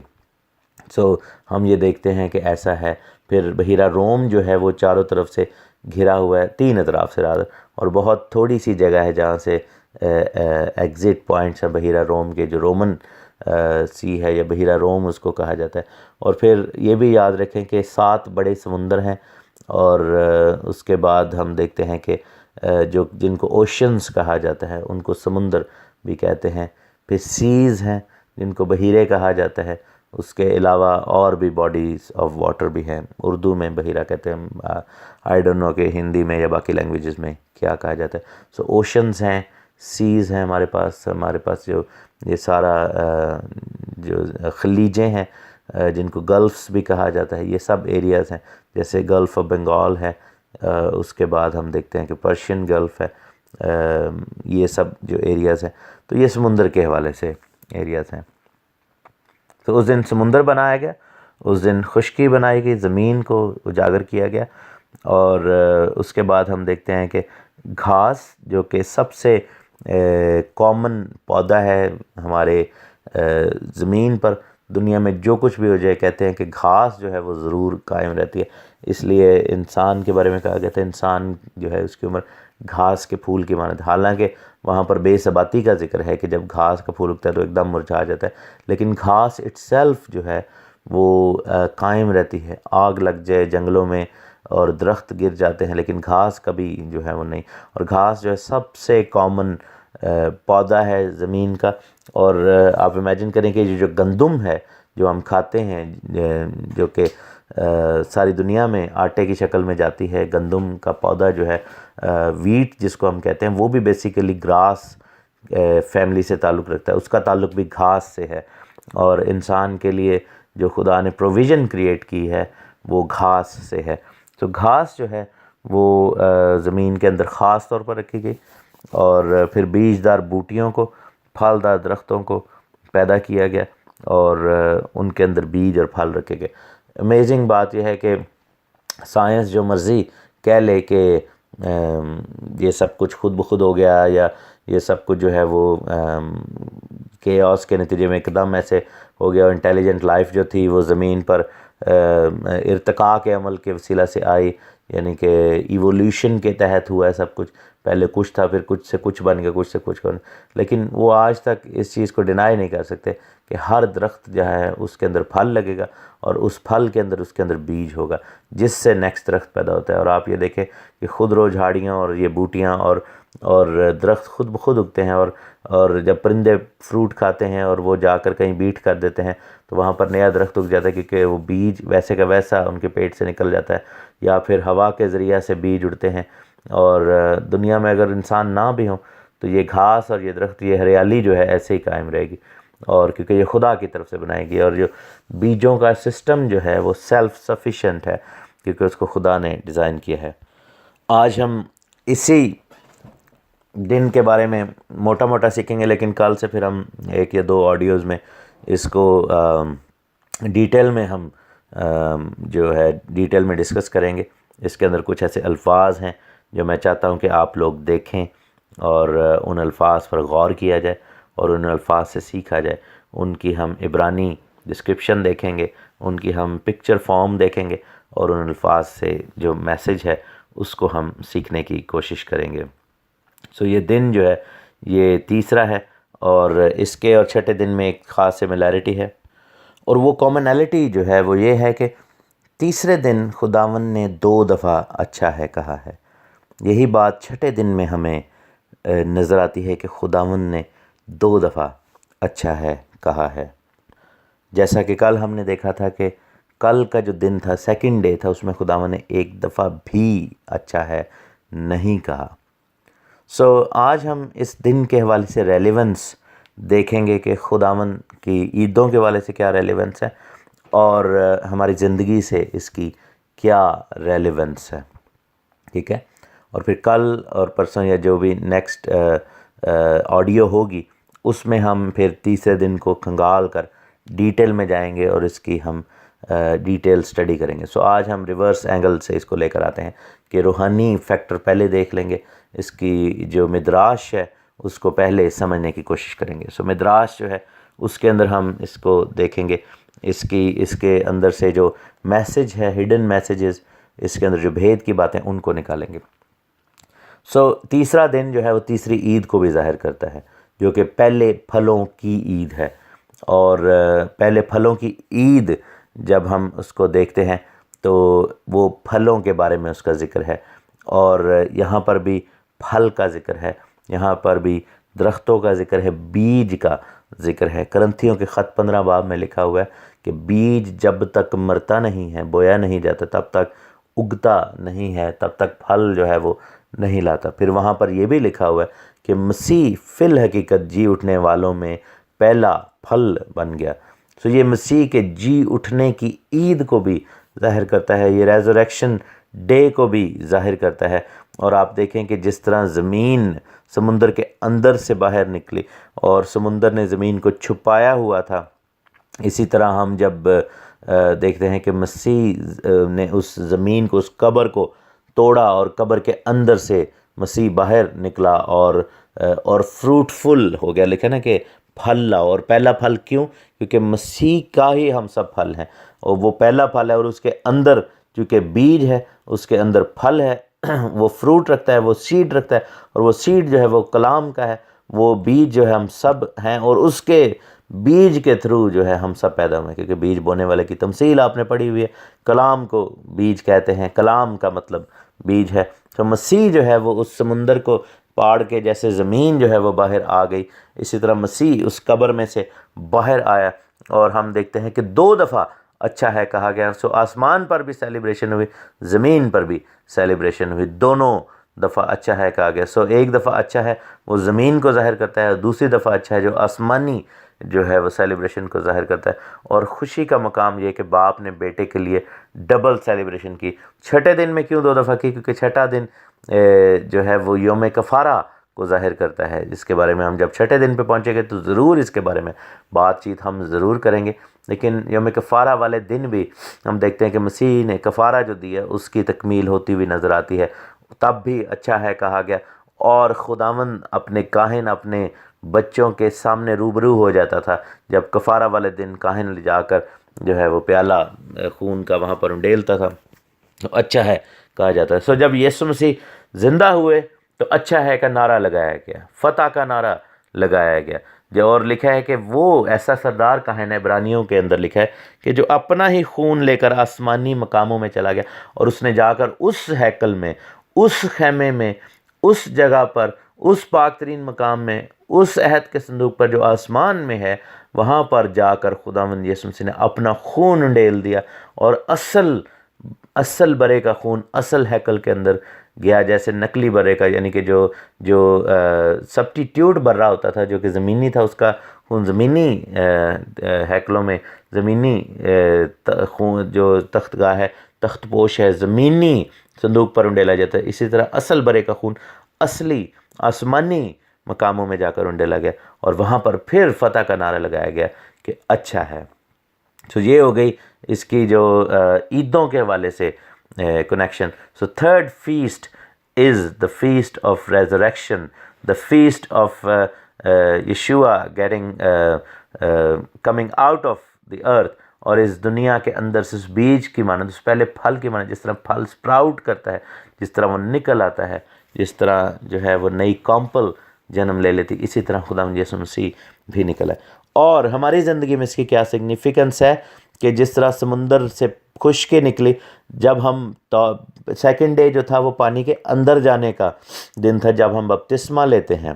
سو ہم یہ دیکھتے ہیں کہ ایسا ہے۔ پھر بحیرہ روم جو ہے وہ چاروں طرف سے گھرا ہوا ہے، 3 اطراف سے رادر، اور بہت تھوڑی سی جگہ ہے جہاں سے ایگزٹ پوائنٹس ہیں بحیرہ روم کے، جو رومن سی ہے، یا بحیرہ روم اس کو کہا جاتا ہے۔ اور پھر یہ بھی یاد رکھیں کہ 7 بڑے سمندر ہیں، اور اس کے بعد ہم دیکھتے ہیں کہ جن کو اوشنز کہا جاتا ہے ان کو سمندر بھی کہتے ہیں۔ پھر سیز ہیں جن کو بحیرے کہا جاتا ہے۔ اس کے علاوہ اور بھی باڈیز آف واٹر بھی ہیں، اردو میں بحیرہ کہتے ہیں، آئی ڈونٹ نو کہ ہندی میں یا باقی لینگویجز میں کیا کہا جاتا ہے۔ سو اوشنز ہیں، سیز ہیں ہمارے پاس جو یہ سارا جو خلیجیں ہیں، جن کو گلفز بھی کہا جاتا ہے، یہ سب ایریاز ہیں، جیسے گلف آف بنگال ہے، اس کے بعد ہم دیکھتے ہیں کہ پرشین گلف ہے، یہ سب جو ایریاز ہیں، تو یہ سمندر کے حوالے سے ایریاز ہیں۔ تو اس دن سمندر بنایا گیا، اس دن خشکی بنائی گئی، زمین کو اجاگر کیا گیا، اور اس کے بعد ہم دیکھتے ہیں کہ گھاس جو کہ سب سے کامن پودا ہے ہمارے زمین پر، دنیا میں جو کچھ بھی ہو جائے کہتے ہیں کہ گھاس جو ہے وہ ضرور قائم رہتی ہے. اس لیے انسان کے بارے میں کہا گیا تھا انسان جو ہے اس کی عمر گھاس کے پھول کی مانند. حالانکہ وہاں پر بے ثباتی کا ذکر ہے کہ جب گھاس کا پھول اگتا ہے تو ایک دم مرجھا جاتا ہے، لیکن گھاس اٹ سیلف جو ہے وہ قائم رہتی ہے. آگ لگ جائے جنگلوں میں اور درخت گر جاتے ہیں لیکن گھاس کبھی جو ہے وہ نہیں. اور گھاس جو ہے سب سے کامن پودا ہے زمین کا. اور آپ امیجن کریں کہ یہ جو گندم ہے جو ہم کھاتے ہیں جو کہ ساری دنیا میں آٹے کی شکل میں جاتی ہے، گندم کا پودا جو ہے ویٹ جس کو ہم کہتے ہیں وہ بھی بیسیکلی گراس فیملی سے تعلق رکھتا ہے، اس کا تعلق بھی گھاس سے ہے. اور انسان کے لیے جو خدا نے پروویژن کریٹ کی ہے وہ گھاس سے ہے. تو گھاس جو ہے وہ زمین کے اندر خاص طور پر رکھی گئی اور پھر بیج دار بوٹیوں کو، پھلدار درختوں کو پیدا کیا گیا اور ان کے اندر بیج اور پھل رکھے گئے. امیزنگ بات یہ ہے کہ سائنس جو مرضی کہہ لے کہ یہ سب کچھ خود بخود ہو گیا یا یہ سب کچھ جو ہے وہ کیوس کے نتیجے میں ایک دم ایسے ہو گیا، اور انٹیلیجنٹ لائف جو تھی وہ زمین پر ارتقاء کے عمل کے وسیلہ سے آئی، یعنی کہ ایولیوشن کے تحت ہوا ہے سب کچھ. پہلے کچھ تھا پھر کچھ سے کچھ بن گیا، کچھ سے کچھ بن. لیکن وہ آج تک اس چیز کو ڈینائی نہیں کر سکتے کہ ہر درخت جو ہے اس کے اندر پھل لگے گا اور اس پھل کے اندر اس کے اندر بیج ہوگا جس سے نیکسٹ درخت پیدا ہوتا ہے. اور آپ یہ دیکھیں کہ خودرو جھاڑیاں اور یہ بوٹیاں اور درخت خود بخود اگتے ہیں، اور جب پرندے فروٹ کھاتے ہیں اور وہ جا کر کہیں بیٹھ کر دیتے ہیں تو وہاں پر نیا درخت اگ جاتا ہے کیونکہ وہ بیج ویسے کا ویسا ان کے پیٹ سے نکل جاتا ہے، یا پھر ہوا کے ذریعہ سے بیج اڑتے ہیں. اور دنیا میں اگر انسان نہ بھی ہوں تو یہ گھاس اور یہ درخت، یہ ہریالی جو ہے ایسے ہی قائم رہے گی، اور کیونکہ یہ خدا کی طرف سے بنائی گئی. اور جو بیجوں کا سسٹم جو ہے وہ سیلف سفیشینٹ ہے کیونکہ اس کو خدا نے ڈیزائن کیا ہے. آج ہم اسی دن کے بارے میں موٹا موٹا سیکھیں گے، لیکن کل سے پھر ہم ایک یا دو آڈیوز میں اس کو ڈیٹیل میں ہم جو ہے ڈیٹیل میں ڈسکس کریں گے. اس کے اندر کچھ ایسے الفاظ ہیں جو میں چاہتا ہوں کہ آپ لوگ دیکھیں اور ان الفاظ پر غور کیا جائے اور ان الفاظ سے سیکھا جائے. ان کی ہم عبرانی ڈسکرپشن دیکھیں گے، ان کی ہم پکچر فارم دیکھیں گے اور ان الفاظ سے جو میسج ہے اس کو ہم سیکھنے کی کوشش کریں گے. سو یہ دن جو ہے یہ تیسرا ہے، اور اس کے اور چھٹے دن میں ایک خاص سملیرٹی ہے، اور وہ کامنالٹی جو ہے وہ یہ ہے کہ تیسرے دن خداوند نے 2 دفعہ اچھا ہے کہا ہے. یہی بات چھٹے دن میں ہمیں نظر آتی ہے کہ خداوند نے 2 دفعہ اچھا ہے کہا ہے. جیسا کہ کل ہم نے دیکھا تھا کہ کل کا جو دن تھا، سیکنڈ ڈے تھا، اس میں خداوند نے 1 دفعہ بھی اچھا ہے نہیں کہا. سو آج ہم اس دن کے حوالے سے ریلیونس دیکھیں گے کہ خداوند کی عیدوں کے حوالے سے کیا ریلیونس ہے اور ہماری زندگی سے اس کی کیا ریلیونس ہے. ٹھیک ہے، اور پھر کل اور پرسوں یا جو بھی نیکسٹ آڈیو ہوگی اس میں ہم پھر تیسرے دن کو کھنگال کر ڈیٹیل میں جائیں گے اور اس کی ہم ڈیٹیل سٹڈی کریں گے. سو آج ہم ریورس اینگل سے اس کو لے کر آتے ہیں کہ روحانی فیکٹر پہلے دیکھ لیں گے، اس کی جو مدراش ہے اس کو پہلے سمجھنے کی کوشش کریں گے. سو مدراش جو ہے اس کے اندر ہم اس کو دیکھیں گے، اس کے اندر سے جو میسج ہے، ہڈن میسیجز، اس کے اندر جو بھید کی باتیں ان کو نکالیں گے. سو تیسرا دن جو ہے وہ تیسری عید کو بھی ظاہر کرتا ہے جو کہ پہلے پھلوں کی عید ہے. اور پہلے پھلوں کی عید جب ہم اس کو دیکھتے ہیں تو وہ پھلوں کے بارے میں اس کا ذکر ہے، اور یہاں پر بھی پھل کا ذکر ہے، یہاں پر بھی درختوں کا ذکر ہے، بیج کا ذکر ہے. کرنتھیوں کے خط 15 باب میں لکھا ہوا ہے کہ بیج جب تک مرتا نہیں ہے، بویا نہیں جاتا، تب تک اگتا نہیں ہے، تب تک پھل جو ہے وہ نہیں لاتا. پھر وہاں پر یہ بھی لکھا ہوا ہے کہ مسیح فی الحقیقت جی اٹھنے والوں میں پہلا پھل بن گیا. سو یہ مسیح کے جی اٹھنے کی عید کو بھی ظاہر کرتا ہے، یہ ریزوریکشن ڈے کو بھی ظاہر کرتا ہے. اور آپ دیکھیں کہ جس طرح زمین سمندر کے اندر سے باہر نکلی اور سمندر نے زمین کو چھپایا ہوا تھا، اسی طرح ہم جب دیکھتے ہیں کہ مسیح نے اس زمین کو، اس قبر کو توڑا اور قبر کے اندر سے مسیح باہر نکلا اور فروٹفل ہو گیا. لکھا نا کہ پھل لاؤ. اور پہلا پھل کیوں؟ کیونکہ مسیح کا ہی ہم سب پھل ہیں، اور وہ پہلا پھل ہے، اور اس کے اندر چونکہ بیج ہے، اس کے اندر پھل ہے، وہ فروٹ رکھتا ہے، وہ سیڈ رکھتا ہے، اور وہ سیڈ جو ہے وہ کلام کا ہے، وہ بیج جو ہے ہم سب ہیں، اور اس کے بیج کے تھرو جو ہے ہم سب پیدا ہوئے ہیں. کیونکہ بیج بونے والے کی تمثیل آپ نے پڑھی ہوئی ہے، کلام کو بیج کہتے ہیں، کلام کا مطلب بیج ہے. تو مسیح جو ہے وہ اس سمندر کو پاڑ کے جیسے زمین جو ہے وہ باہر آ گئی، اسی طرح مسیح اس قبر میں سے باہر آیا. اور ہم دیکھتے ہیں کہ 2 دفعہ اچھا ہے کہا گیا. سو آسمان پر بھی سیلیبریشن ہوئی، زمین پر بھی سیلیبریشن ہوئی، دونوں دفعہ اچھا ہے کہا گیا. سو ایک دفعہ اچھا ہے وہ زمین کو ظاہر کرتا ہے، اور دوسری دفعہ اچھا ہے جو آسمانی جو ہے وہ سیلیبریشن کو ظاہر کرتا ہے. اور خوشی کا مقام یہ کہ باپ نے بیٹے کے لیے ڈبل سیلیبریشن کی. چھٹے دن میں کیوں 2 دفعہ کی؟ کیونکہ چھٹا دن جو ہے وہ یوم کفارہ کو ظاہر کرتا ہے، جس کے بارے میں ہم جب چھٹے دن پہ پہنچیں گے تو ضرور اس کے بارے میں بات چیت ہم ضرور کریں گے. لیکن یوم کفارہ والے دن بھی ہم دیکھتے ہیں کہ مسیح نے کفارہ جو دیا اس کی تکمیل ہوتی ہوئی نظر آتی ہے. تب بھی اچھا ہے کہا گیا. اور خداوند اپنے کاہن اپنے بچوں کے سامنے روبرو ہو جاتا تھا جب کفارہ والے دن کاہن لے جا کر جو ہے وہ پیالہ خون کا وہاں پر انڈیلتا تھا. تو اچھا ہے کہا جاتا ہے. سو جب یسوع مسیح زندہ ہوئے تو اچھا ہے کا نعرہ لگایا گیا، فتح کا نعرہ لگایا گیا. جو اور لکھا ہے کہ وہ ایسا سردار کاہن ہے، عبرانیوں کے اندر لکھا ہے کہ جو اپنا ہی خون لے کر آسمانی مقاموں میں چلا گیا، اور اس نے جا کر اس ہیکل میں، اس خیمے میں، اس جگہ پر، اس پاک ترین مقام میں، اس عہد کے صندوق پر جو آسمان میں ہے، وہاں پر جا کر خداوند یسوع مسیح نے اپنا خون انڈیل دیا، اور اصل برے کا خون اصل ہیکل کے اندر گیا. جیسے نقلی برے کا، یعنی کہ جو سبسٹیٹیوٹ برا ہوتا تھا جو کہ زمینی تھا، اس کا خون زمینی ہیکلوں میں، زمینی خون جو تخت گاہ ہے، تخت پوش ہے، زمینی صندوق پر انڈیلا جاتا ہے. اسی طرح اصل برے کا خون اصلی آسمانی مقاموں میں جا کر انڈیلا گیا، اور وہاں پر پھر فتح کا نعرہ لگایا گیا کہ اچھا ہے. تو یہ ہو گئی اس کی جو عیدوں کے حوالے سے connection. So third feast is the feast of resurrection, the feast of یشوع getting coming out of the earth, اور اس دنیا کے اندر سے اس بیج کی مانند، اس پہلے پھل کی مانند، جس طرح پھل سپراؤٹ کرتا ہے، جس طرح وہ نکل آتا ہے، جس طرح جو ہے وہ نئی کامپل جنم لے لیتی، اسی طرح خداوند یسوع مسیح بھی نکلا ہے. اور ہماری زندگی میں اس کی کیا سگنیفیکنس ہے کہ جس طرح سمندر سے خشکی نکلی، جب ہم سیکنڈ ڈے جو تھا وہ پانی کے اندر جانے کا دن تھا، جب ہم بپتسمہ لیتے ہیں،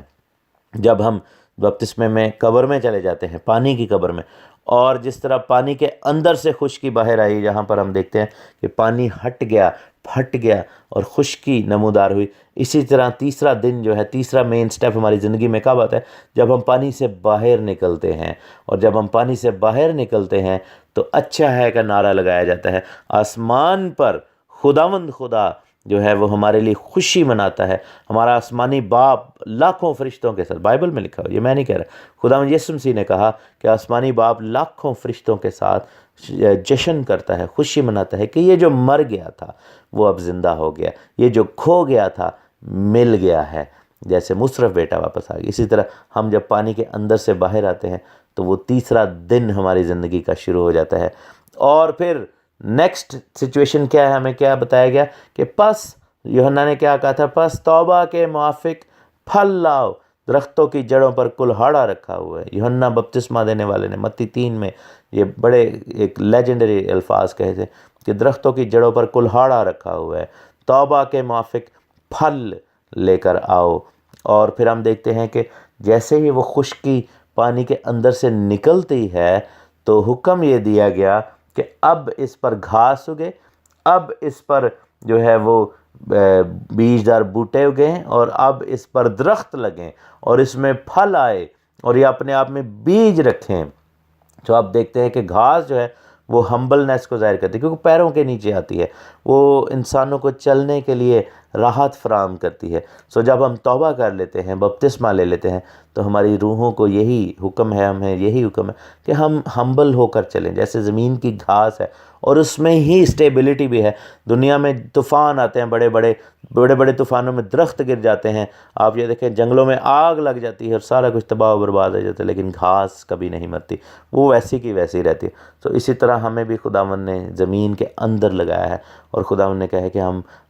جب ہم بپتسمے میں قبر میں چلے جاتے ہیں، پانی کی قبر میں، اور جس طرح پانی کے اندر سے خشکی باہر آئی، جہاں پر ہم دیکھتے ہیں کہ پانی ہٹ گیا، پھٹ گیا، اور خشکی نمودار ہوئی. اسی طرح تیسرا دن جو ہے، تیسرا مین سٹیپ ہماری زندگی میں کب آتا ہے؟ جب ہم پانی سے باہر نکلتے ہیں. اور جب ہم پانی سے باہر نکلتے ہیں تو اچھا ہے کا نعرہ لگایا جاتا ہے. آسمان پر خداوند خدا جو ہے وہ ہمارے لیے خوشی مناتا ہے. ہمارا آسمانی باپ لاکھوں فرشتوں کے ساتھ، بائبل میں لکھا ہو، یہ میں نہیں کہہ رہا، خداوند یسوع مسیح نے کہا کہ آسمانی باپ لاکھوں فرشتوں کے ساتھ جشن کرتا ہے، خوشی مناتا ہے کہ یہ جو مر گیا تھا وہ اب زندہ ہو گیا، یہ جو کھو گیا تھا مل گیا ہے. جیسے مصرف بیٹا واپس آ گیا، اسی طرح ہم جب پانی کے اندر سے باہر آتے ہیں تو وہ تیسرا دن ہماری زندگی کا شروع ہو جاتا ہے. اور پھر نیکسٹ سچویشن کیا ہے؟ ہمیں کیا بتایا گیا کہ پس یوحنا نے کیا کہا تھا؟ پس توبہ کے موافق پھل لاؤ، درختوں کی جڑوں پر کلہاڑا رکھا ہوا ہے. یوحنا بپتسمہ دینے والے نے متی 3 میں یہ بڑے ایک لیجنڈری الفاظ کہے تھے کہ درختوں کی جڑوں پر کلہاڑا رکھا ہوا ہے، توبہ کے موافق پھل لے کر آؤ. اور پھر ہم دیکھتے ہیں کہ جیسے ہی وہ خشکی پانی کے اندر سے نکلتی ہے تو حکم یہ دیا گیا کہ اب اس پر گھاس اگے، اب اس پر جو ہے وہ بیجدار بوٹے اگیں، اور اب اس پر درخت لگیں، اور اس میں پھل آئے، اور یہ اپنے آپ میں بیج رکھیں. تو آپ دیکھتے ہیں کہ گھاس جو ہے وہ ہمبلنس کو ظاہر کرتی ہے، کیونکہ پیروں کے نیچے آتی ہے، وہ انسانوں کو چلنے کے لیے راحت فراہم کرتی ہے۔ سو جب ہم توبہ کر لیتے ہیں، بپتسمہ لے لیتے ہیں، تو ہماری روحوں کو یہی حکم ہے، ہمیں یہی حکم ہے کہ ہم ہمبل ہو کر چلیں، جیسے زمین کی گھاس ہے، اور اس میں ہی اسٹیبلٹی بھی ہے۔ دنیا میں طوفان آتے ہیں، بڑے بڑے طوفانوں میں درخت گر جاتے ہیں، آپ یہ دیکھیں جنگلوں میں آگ لگ جاتی ہے اور سارا کچھ تباہ و برباد ہو جاتا ہے، لیکن گھاس کبھی نہیں مرتی، وہ ویسی کی ویسی رہتی ہے۔ تو اسی طرح ہمیں بھی خداوند نے زمین کے اندر لگایا ہے، اور خداوند نے کہا ہے کہ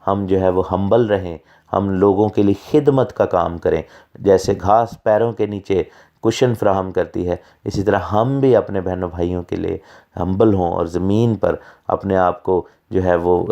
ہم جو ہے وہ ہمبل رہیں، ہم لوگوں کے لیے خدمت کا کام کریں۔ جیسے گھاس پیروں کے نیچے کشن فراہم کرتی ہے، اسی طرح ہم بھی اپنے بہنوں بھائیوں کے لیے ہمبل ہوں، اور زمین پر اپنے آپ کو جو ہے وہ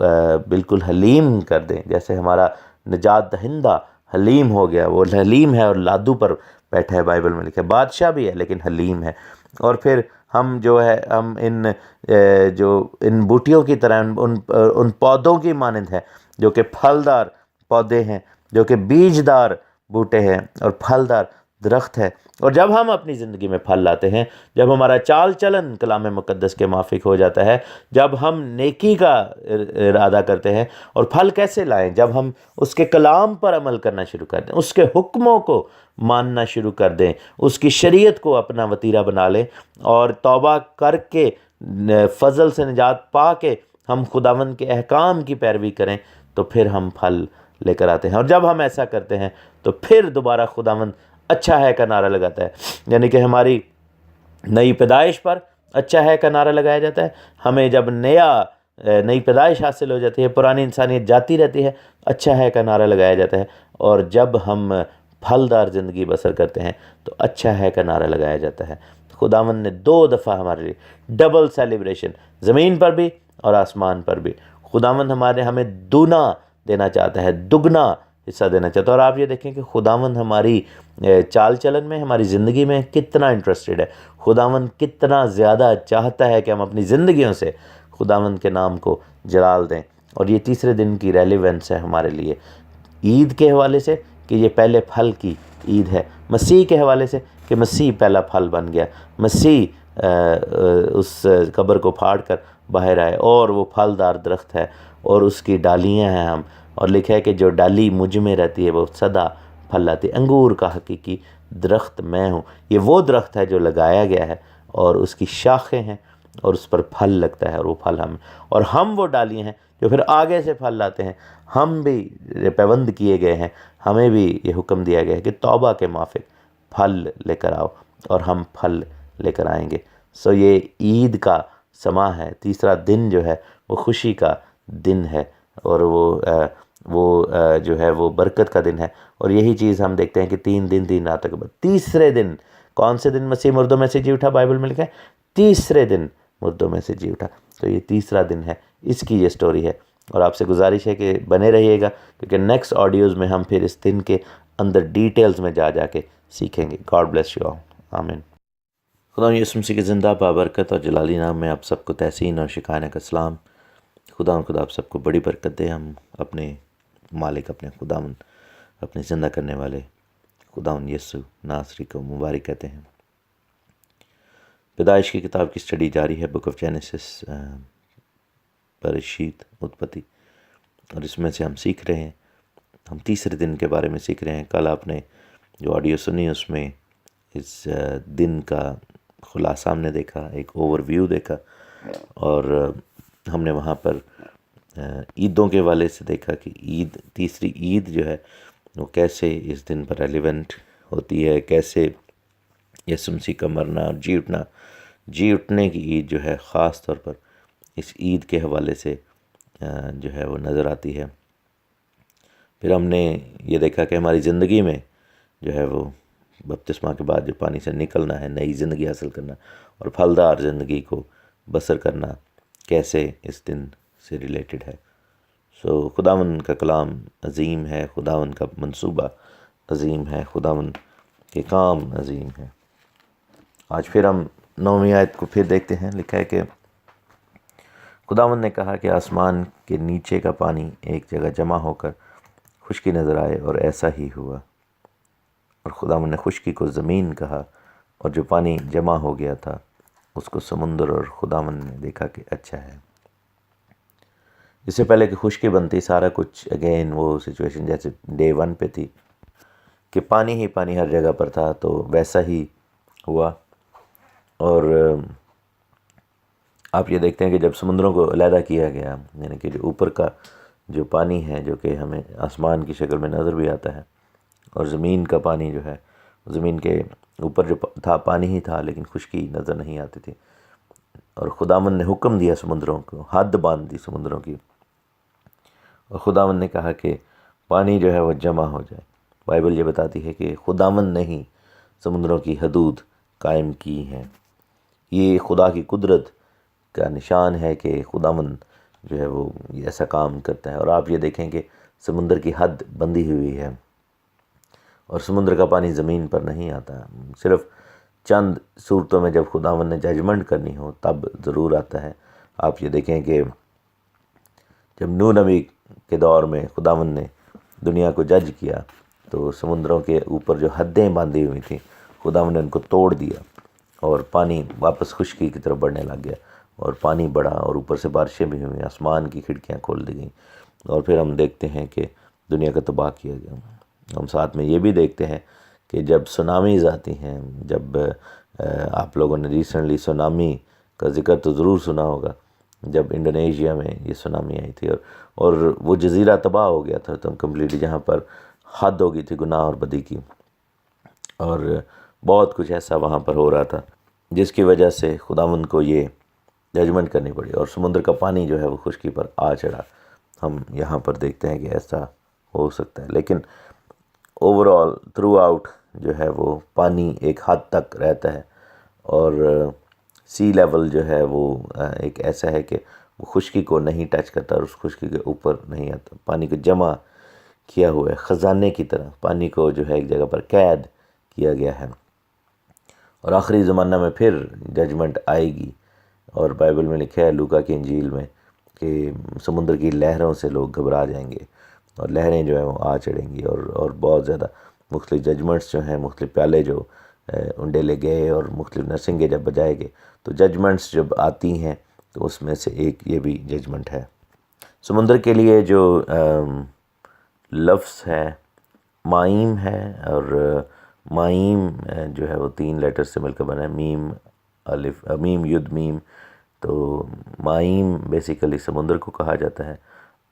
بالکل حلیم کر دیں، جیسے ہمارا نجات دہندہ حلیم ہو گیا، وہ حلیم ہے اور لادو پر بیٹھا ہے، بائبل میں لکھا ہے، بادشاہ بھی ہے لیکن حلیم ہے۔ اور پھر ہم جو ہے ہم ان بوٹیوں کی طرح ان پودوں کی مانند ہے جو کہ پھلدار پودے ہیں، جو کہ بیجدار بوٹے ہیں اور پھلدار درخت ہے۔ اور جب ہم اپنی زندگی میں پھل لاتے ہیں، جب ہمارا چال چلن کلام مقدس کے موافق ہو جاتا ہے، جب ہم نیکی کا ارادہ کرتے ہیں، اور پھل کیسے لائیں؟ جب ہم اس کے کلام پر عمل کرنا شروع کر دیں، اس کے حکموں کو ماننا شروع کر دیں، اس کی شریعت کو اپنا وتیرہ بنا لیں، اور توبہ کر کے فضل سے نجات پا کے ہم خداوند کے احکام کی پیروی کریں، تو پھر ہم پھل لے کر آتے ہیں۔ اور جب ہم ایسا کرتے ہیں تو پھر دوبارہ خداوند اچھا ہے کا نعرہ لگاتا ہے، یعنی کہ ہماری نئی پیدائش پر اچھا ہے کا نعرہ لگایا جاتا ہے۔ ہمیں جب نئی پیدائش حاصل ہو جاتی ہے، پرانی انسانیت جاتی رہتی ہے، اچھا ہے کا نعرہ لگایا جاتا ہے، اور جب ہم پھلدار زندگی بسر کرتے ہیں تو اچھا ہے کا نعرہ لگایا جاتا ہے۔ خداوند نے 2 دفعہ ہمارے لیے ڈبل سیلیبریشن، زمین پر بھی اور آسمان پر بھی، خداوند ہمیں دونا دینا چاہتا ہے، دگنا حصہ دینا چاہتا ہے۔ اور آپ یہ دیکھیں کہ خداوند ہماری چال چلن میں، ہماری زندگی میں کتنا انٹرسٹڈ ہے، خداوند کتنا زیادہ چاہتا ہے کہ ہم اپنی زندگیوں سے خداوند کے نام کو جلال دیں۔ اور یہ تیسرے دن کی ریلیونس ہے ہمارے لیے، عید کے حوالے سے کہ یہ پہلے پھل کی عید ہے، مسیح کے حوالے سے کہ مسیح پہلا پھل بن گیا، مسیح اس قبر کو پھاڑ کر باہر آئے، اور وہ پھلدار درخت ہے اور اس کی ڈالیاں ہیں ہم، اور لکھا ہے کہ جو ڈالی مجھ میں رہتی ہے وہ سدا پھل لاتی ہے، انگور کا حقیقی درخت میں ہوں۔ یہ وہ درخت ہے جو لگایا گیا ہے، اور اس کی شاخیں ہیں اور اس پر پھل لگتا ہے، اور وہ پھل اور ہم وہ ڈالیاں ہیں جو پھر آگے سے پھل لاتے ہیں۔ ہم بھی پیوند کیے گئے ہیں، ہمیں بھی یہ حکم دیا گیا ہے کہ توبہ کے موافق پھل لے کر آؤ، اور ہم پھل لے کر آئیں گے۔ سو یہ عید کا سماں ہے، تیسرا دن جو ہے وہ خوشی کا دن ہے، اور وہ جو ہے وہ برکت کا دن ہے۔ اور یہی چیز ہم دیکھتے ہیں کہ 3 دن 3 راتوں کے بعد تیسرے دن، کون سے دن مسیح مردوں میں سے جی اٹھا؟ بائبل میں لکھا ہے تیسرے دن مردوں میں سے جی اٹھا۔ تو یہ تیسرا دن ہے، اس کی یہ سٹوری ہے، اور آپ سے گزارش ہے کہ بنے رہیے گا، کیونکہ نیکسٹ آڈیوز میں ہم پھر اس دن کے اندر ڈیٹیلز میں جا کے سیکھیں گے۔ گاڈ بلیس یو آل، آمین۔ خدا یسوع مسیح کے زندہ بابرکت اور جلالی نام میں آپ سب کو تحسین اور شکایہ کا سلام۔ خدا آپ سب کو بڑی برکت دے۔ ہم اپنے مالک، اپنے خداوند، اپنے زندہ کرنے والے خداوند یسوع ناصری کو مبارک کہتے ہیں۔ پیدائش کی کتاب کی سٹڈی جاری ہے، بک آف جینیسس، برشید، اتپتی، اور اس میں سے ہم سیکھ رہے ہیں، ہم تیسرے دن کے بارے میں سیکھ رہے ہیں۔ کل آپ نے جو آڈیو سنی اس میں اس دن کا خلاصہ ہم نے دیکھا، ایک اوور ویو دیکھا، اور ہم نے وہاں پر عیدوں کے حوالے سے دیکھا کہ تیسری عید جو ہے وہ کیسے اس دن پر ریلیونٹ ہوتی ہے، کیسے یسوع مسیح کا مرنا اور جی اٹھنے کی عید جو ہے خاص طور پر اس عید کے حوالے سے جو ہے وہ نظر آتی ہے۔ پھر ہم نے یہ دیکھا کہ ہماری زندگی میں جو ہے وہ بپتسمہ کے بعد جو پانی سے نکلنا ہے، نئی زندگی حاصل کرنا اور پھلدار زندگی کو بسر کرنا کیسے اس دن سے ریلیٹڈ ہے۔ سو خداوند کا کلام عظیم ہے، خداوند کا منصوبہ عظیم ہے، خداوند کے کام عظیم ہے۔ آج پھر ہم 9ویں آیت کو پھر دیکھتے ہیں۔ لکھا ہے کہ خداوند نے کہا کہ آسمان کے نیچے کا پانی ایک جگہ جمع ہو کر خشکی نظر آئے، اور ایسا ہی ہوا۔ اور خداوند نے خشکی کو زمین کہا، اور جو پانی جمع ہو گیا تھا اس کو سمندر، اور خداوند نے دیکھا کہ اچھا ہے۔ اس سے پہلے کہ خشکی بنتی سارا کچھ اگین وہ سچویشن جیسے ڈے 1 پہ تھی کہ پانی ہی پانی ہر جگہ پر تھا، تو ویسا ہی ہوا۔ اور آپ یہ دیکھتے ہیں کہ جب سمندروں کو علیحدہ کیا گیا، یعنی کہ جو اوپر کا جو پانی ہے جو کہ ہمیں آسمان کی شکل میں نظر بھی آتا ہے، اور زمین کا پانی جو ہے، زمین کے اوپر جو تھا پانی ہی تھا لیکن خشکی نظر نہیں آتی تھی، اور خداوند نے حکم دیا سمندروں کو، حد باندھ دی سمندروں کی، اور خداوند نے کہا کہ پانی جو ہے وہ جمع ہو جائے۔ بائبل یہ بتاتی ہے کہ خداوند نے ہی سمندروں کی حدود قائم کی ہیں۔ یہ خدا کی قدرت کا نشان ہے کہ خداوند جو ہے وہ ایسا کام کرتا ہے۔ اور آپ یہ دیکھیں کہ سمندر کی حد بندھی ہوئی ہے، اور سمندر کا پانی زمین پر نہیں آتا، صرف چند صورتوں میں جب خداوند نے ججمنٹ کرنی ہو تب ضرور آتا ہے۔ آپ یہ دیکھیں کہ جب نوح نبی کے دور میں خداوند نے دنیا کو جج کیا تو سمندروں کے اوپر جو حدیں باندھی ہوئی تھیں خداوند نے ان کو توڑ دیا، اور پانی واپس خشکی کی طرف بڑھنے لگ گیا، اور پانی بڑھا، اور اوپر سے بارشیں بھی ہوئیں، آسمان کی کھڑکیاں کھول دی گئیں، اور پھر ہم دیکھتے ہیں کہ دنیا کا تباہ کیا گیا۔ ہم ساتھ میں یہ بھی دیکھتے ہیں کہ جب سونامیز آتی ہیں، جب آپ لوگوں نے ریسنٹلی سونامی کا ذکر تو ضرور سنا ہوگا، جب انڈونیشیا میں یہ سونامی آئی تھی، اور وہ جزیرہ تباہ ہو گیا تھا تو کمپلیٹلی، جہاں پر حد ہو گئی تھی گناہ اور بدی کی، اور بہت کچھ ایسا وہاں پر ہو رہا تھا جس کی وجہ سے خداوند کو یہ ججمنٹ کرنی پڑی، اور سمندر کا پانی جو ہے وہ خشکی پر آ چڑھا۔ ہم یہاں پر دیکھتے ہیں کہ ایسا ہو سکتا ہے، لیکن اوور آل تھرو آؤٹ جو ہے وہ پانی ایک حد تک رہتا ہے، اور سی لیول جو ہے وہ ایک ایسا ہے کہ وہ خشکی کو نہیں ٹچ کرتا، اور اس خشکی کے اوپر نہیں آتا۔ پانی کو جمع کیا ہوا ہے خزانے کی طرح، پانی کو جو ہے ایک جگہ پر قید کیا گیا ہے، اور آخری زمانہ میں پھر ججمنٹ آئے گی۔ اور بائبل میں لکھا ہے لوکا کی انجیل میں کہ سمندر کی لہروں سے لوگ گھبرا جائیں گے، اور لہریں جو ہیں وہ آ چڑھیں گی، اور بہت زیادہ مختلف ججمنٹس جو ہیں، مختلف پیالے جو انڈیلے گئے اور مختلف نرسنگیں جب بجائے گئے، تو ججمنٹس جب آتی ہیں تو اس میں سے ایک یہ بھی ججمنٹ ہے۔ سمندر کے لیے جو لفظ ہے مائم ہے، اور مائم جو ہے وہ 3 لیٹر سے مل کر بنا ہے، میم الف میم ید میم، تو مائم بیسیکلی سمندر کو کہا جاتا ہے،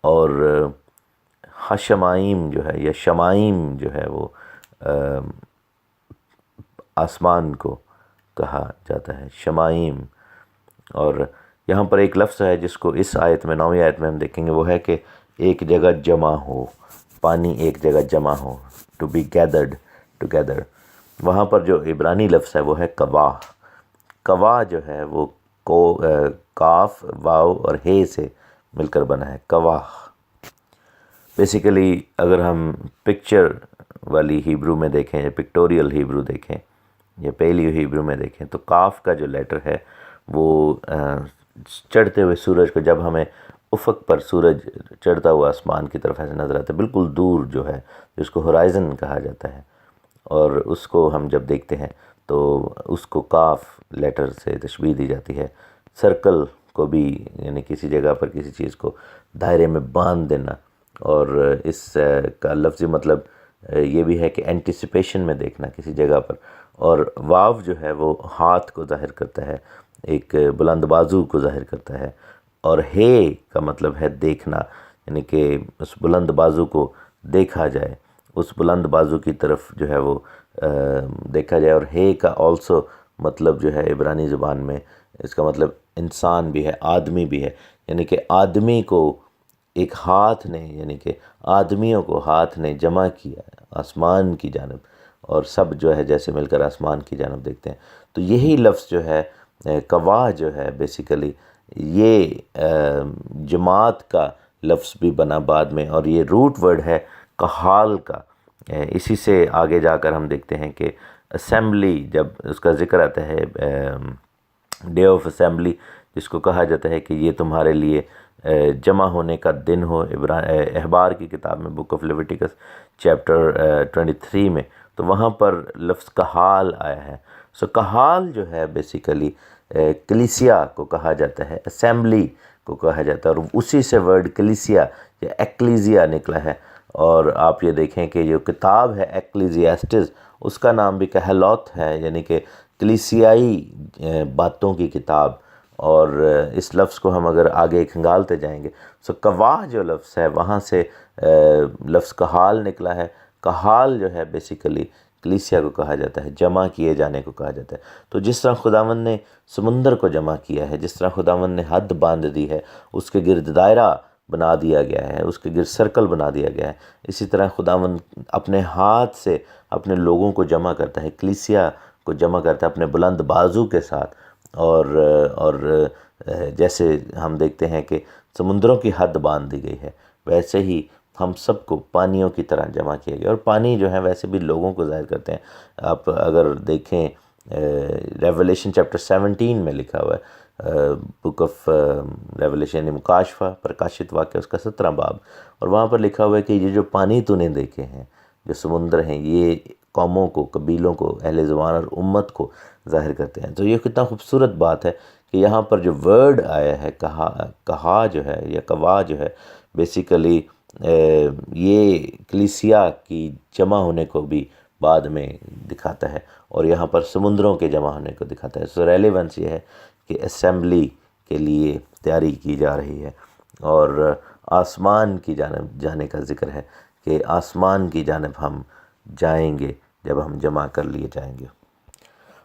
اور حشمائم جو ہے یا شمائم جو ہے وہ آسمان کو کہا جاتا ہے، شمائم۔ اور یہاں پر ایک لفظ ہے جس کو اس آیت میں 9ویں آیت میں ہم دیکھیں گے، وہ ہے کہ ایک جگہ جمع ہو، پانی ایک جگہ جمع ہو، ٹو بی گیدرڈ ٹوگیدر۔ وہاں پر جو عبرانی لفظ ہے وہ ہے کواہ۔ کواہ جو ہے وہ کاف واو اور ہے سے مل کر بنا ہے، کواہ۔ بیسیکلی اگر ہم پکچر والی ہیبرو میں دیکھیں یا پکٹوریل ہیبرو دیکھیں یا پیلیو ہیبرو میں دیکھیں تو کاف کا جو لیٹر ہے وہ چڑھتے ہوئے سورج کو، جب ہمیں افق پر سورج چڑھتا ہوا آسمان کی طرف ایسے نظر آتا ہے، بالکل دور جو ہے جس کو ہورائزن کہا جاتا ہے، اور اس کو ہم جب دیکھتے ہیں تو اس کو کاف لیٹر سے تشبیہ دی جاتی ہے۔ سرکل کو بھی، یعنی کسی جگہ پر کسی چیز کو دائرے میں باندھ دینا، اور اس کا لفظی مطلب یہ بھی ہے کہ اینٹیسپیشن میں دیکھنا کسی جگہ پر۔ اور واو جو ہے وہ ہاتھ کو ظاہر کرتا ہے، ایک بلند بازو کو ظاہر کرتا ہے، اور ہے کا مطلب ہے دیکھنا، یعنی کہ اس بلند بازو کو دیکھا جائے، اس بلند بازو کی طرف جو ہے وہ دیکھا جائے۔ اور ہے کا آلسو مطلب جو ہے عبرانی زبان میں اس کا مطلب انسان بھی ہے، آدمی بھی ہے، یعنی کہ آدمی کو ایک ہاتھ نے، یعنی کہ آدمیوں کو ہاتھ نے جمع کیا آسمان کی جانب، اور سب جو ہے جیسے مل کر آسمان کی جانب دیکھتے ہیں۔ تو یہی لفظ جو ہے کواہ جو ہے بیسیکلی یہ جماعت کا لفظ بھی بنا بعد میں، اور یہ روٹ ورڈ ہے کہال کا۔ اسی سے آگے جا کر ہم دیکھتے ہیں کہ اسمبلی، جب اس کا ذکر آتا ہے ڈے آف اسمبلی، جس کو کہا جاتا ہے کہ یہ تمہارے لیے جمع ہونے کا دن ہو، احبار کی کتاب میں بک آف لیویٹیکس چیپٹر 23 میں، تو وہاں پر لفظ کہال آیا ہے۔ سو کہال جو ہے بیسیکلی کلیسیا کو کہا جاتا ہے، اسمبلی کو کہا جاتا ہے، اور اسی سے ورڈ کلیسیا یا ایکلیزیا نکلا ہے۔ اور آپ یہ دیکھیں کہ جو کتاب ہے ایکلیزیاسٹس، اس کا نام بھی کہلوت ہے، یعنی کہ کلیسیائی باتوں کی کتاب۔ اور اس لفظ کو ہم اگر آگے کھنگالتے جائیں گے، سو کواہ جو لفظ ہے وہاں سے لفظ کہال نکلا ہے۔ کہال جو ہے بیسیکلی کلیسیا کو کہا جاتا ہے، جمع کیے جانے کو کہا جاتا ہے۔ تو جس طرح خداوند نے سمندر کو جمع کیا ہے، جس طرح خداوند نے حد باندھ دی ہے، اس کے گرد دائرہ بنا دیا گیا ہے، اس کے گرد سرکل بنا دیا گیا ہے، اسی طرح خداوند اپنے ہاتھ سے اپنے لوگوں کو جمع کرتا ہے، کلیسیا کو جمع کرتا ہے اپنے بلند بازو کے ساتھ۔ اور جیسے ہم دیکھتے ہیں کہ سمندروں کی حد باندھ دی گئی ہے، ویسے ہی ہم سب کو پانیوں کی طرح جمع کیا گیا۔ اور پانی جو ہے ویسے بھی لوگوں کو ظاہر کرتے ہیں۔ آپ اگر دیکھیں ریولیشن چیپٹر 17 میں لکھا ہوا ہے، بک آف ریولیشن یعنی مکاشفہ، پرکاشت واقعہ، اس کا 17 باب، اور وہاں پر لکھا ہوا ہے کہ یہ جو پانی تو نے دیکھے ہیں، جو سمندر ہیں، یہ قوموں کو، قبیلوں کو، اہل زبان اور امت کو ظاہر کرتے ہیں۔ تو یہ کتنا خوبصورت بات ہے کہ یہاں پر جو ورڈ آیا ہے کہا جو ہے یا کوا جو ہے، بیسیکلی یہ کلیسیا کی جمع ہونے کو بھی بعد میں دکھاتا ہے، اور یہاں پر سمندروں کے جمع ہونے کو دکھاتا ہے۔ سو ریلیونس یہ ہے کہ اسمبلی کے لیے تیاری کی جا رہی ہے، اور آسمان کی جانب جانے کا ذکر ہے کہ آسمان کی جانب ہم جائیں گے جب ہم جمع کر لیے جائیں گے۔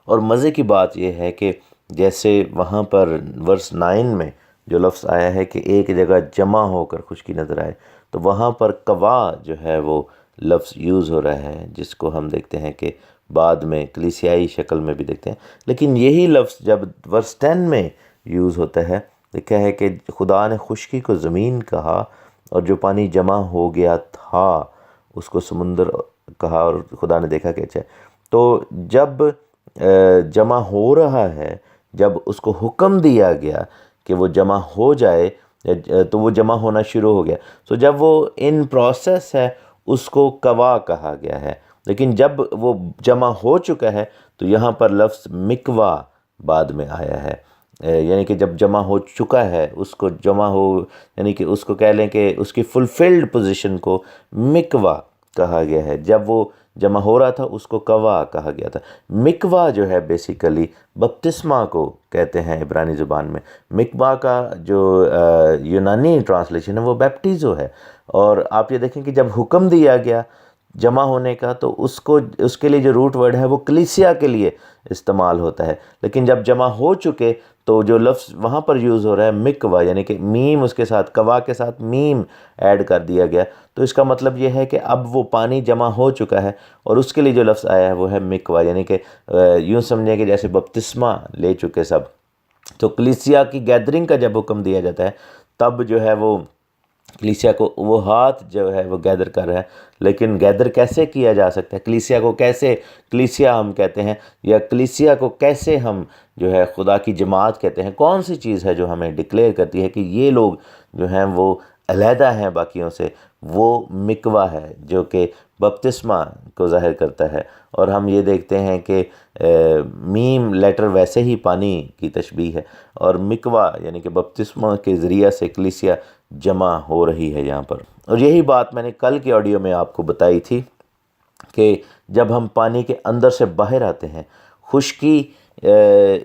اور مزے کی بات یہ ہے کہ جیسے وہاں پر ورس 9 میں جو لفظ آیا ہے کہ ایک جگہ جمع ہو کر خشکی نظر آئے، تو وہاں پر کوا جو ہے وہ لفظ یوز ہو رہا ہے، جس کو ہم دیکھتے ہیں کہ بعد میں کلیسیائی شکل میں بھی دیکھتے ہیں۔ لیکن یہی لفظ جب ورس 10 میں یوز ہوتا ہے، لکھا ہے کہ خدا نے خشکی کو زمین کہا، اور جو پانی جمع ہو گیا تھا اس کو سمندر کہا، اور خدا نے دیکھا کہ اچھا ہے۔ تو جب جمع ہو رہا ہے، جب اس کو حکم دیا گیا کہ وہ جمع ہو جائے، تو وہ جمع ہونا شروع ہو گیا۔ تو جب وہ ان پروسیس ہے، اس کو کوا کہا گیا ہے۔ لیکن جب وہ جمع ہو چکا ہے تو یہاں پر لفظ مکوا بعد میں آیا ہے، یعنی کہ جب جمع ہو چکا ہے، اس کو جمع ہو، یعنی کہ اس کو کہہ لیں کہ اس کی فلفلڈ پوزیشن کو مکوا کہا گیا ہے۔ جب وہ جمع ہو رہا تھا اس کو کوا کہا گیا تھا۔ مکوا جو ہے بیسیکلی بپتسمہ کو کہتے ہیں عبرانی زبان میں۔ مکوا کا جو یونانی ٹرانسلیشن ہے وہ بیپٹیزو ہے۔ اور آپ یہ دیکھیں کہ جب حکم دیا گیا جمع ہونے کا، تو اس کے لیے جو روٹ ورڈ ہے وہ کلیسیا کے لیے استعمال ہوتا ہے۔ لیکن جب جمع ہو چکے تو جو لفظ وہاں پر یوز ہو رہا ہے مکوا، یعنی کہ میم اس کے ساتھ، کوا کے ساتھ میم ایڈ کر دیا گیا، تو اس کا مطلب یہ ہے کہ اب وہ پانی جمع ہو چکا ہے، اور اس کے لیے جو لفظ آیا ہے وہ ہے مکوا، یعنی کہ یوں سمجھیں کہ جیسے بپتسمہ لے چکے سب۔ تو کلیسیا کی گیدرنگ کا جب حکم دیا جاتا ہے، تب جو ہے وہ کلیسیا کو وہ ہاتھ جو ہے وہ گیدر کر رہا ہے۔ لیکن گیدر کیسے کیا جا سکتا ہے؟ کلیسیا کو کیسے کلیسیا ہم کہتے ہیں، یا کلیسیا کو کیسے ہم جو ہے خدا کی جماعت کہتے ہیں؟ کون سی چیز ہے جو ہمیں ڈکلیئر کرتی ہے کہ یہ لوگ جو ہیں وہ علیحدہ ہیں باقیوں سے؟ وہ مکوا ہے جو کہ بپتسمہ کو ظاہر کرتا ہے۔ اور ہم یہ دیکھتے ہیں کہ میم لیٹر ویسے ہی پانی کی تشبیہ ہے، اور مکوا یعنی کہ بپتسمہ کے ذریعہ سے کلیسیا جمع ہو رہی ہے یہاں پر۔ اور یہی بات میں نے کل کے آڈیو میں آپ کو بتائی تھی کہ جب ہم پانی کے اندر سے باہر آتے ہیں، خشکی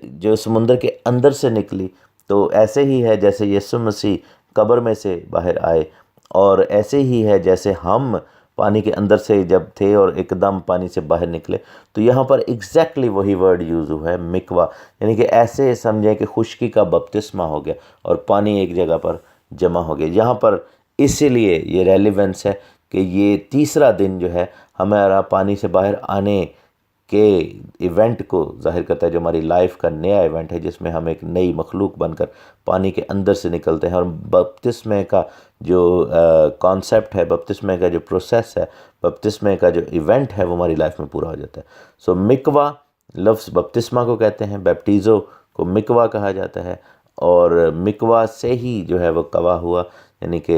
جو سمندر کے اندر سے نکلی، تو ایسے ہی ہے جیسے یسوع مسیح قبر میں سے باہر آئے، اور ایسے ہی ہے جیسے ہم پانی کے اندر سے جب تھے اور ایک دم پانی سے باہر نکلے۔ تو یہاں پر ایگزیکٹلی وہی ورڈ یوز ہوا ہے مکوا، یعنی کہ ایسے سمجھیں کہ خشکی کا بپتسمہ ہو گیا اور پانی ایک جگہ پر جمع ہو گیا۔ یہاں پر اسی لیے یہ ریلیونس ہے کہ یہ تیسرا دن جو ہے ہمارا پانی سے باہر آنے کے ایونٹ کو ظاہر کرتا ہے، جو ہماری لائف کا نیا ایونٹ ہے، جس میں ہم ایک نئی مخلوق بن کر پانی کے اندر سے نکلتے ہیں، اور بپتسمے کا جو کانسیپٹ ہے، بپتسمے کا جو پروسیس ہے، بپتسمے کا جو ایونٹ ہے، وہ ہماری لائف میں پورا ہو جاتا ہے۔ سو مکوا لفظ بپتسمہ کو کہتے ہیں، بیپٹیزو کو مکوا کہا جاتا ہے، اور مکوا سے ہی جو ہے وہ کوا ہوا، یعنی کہ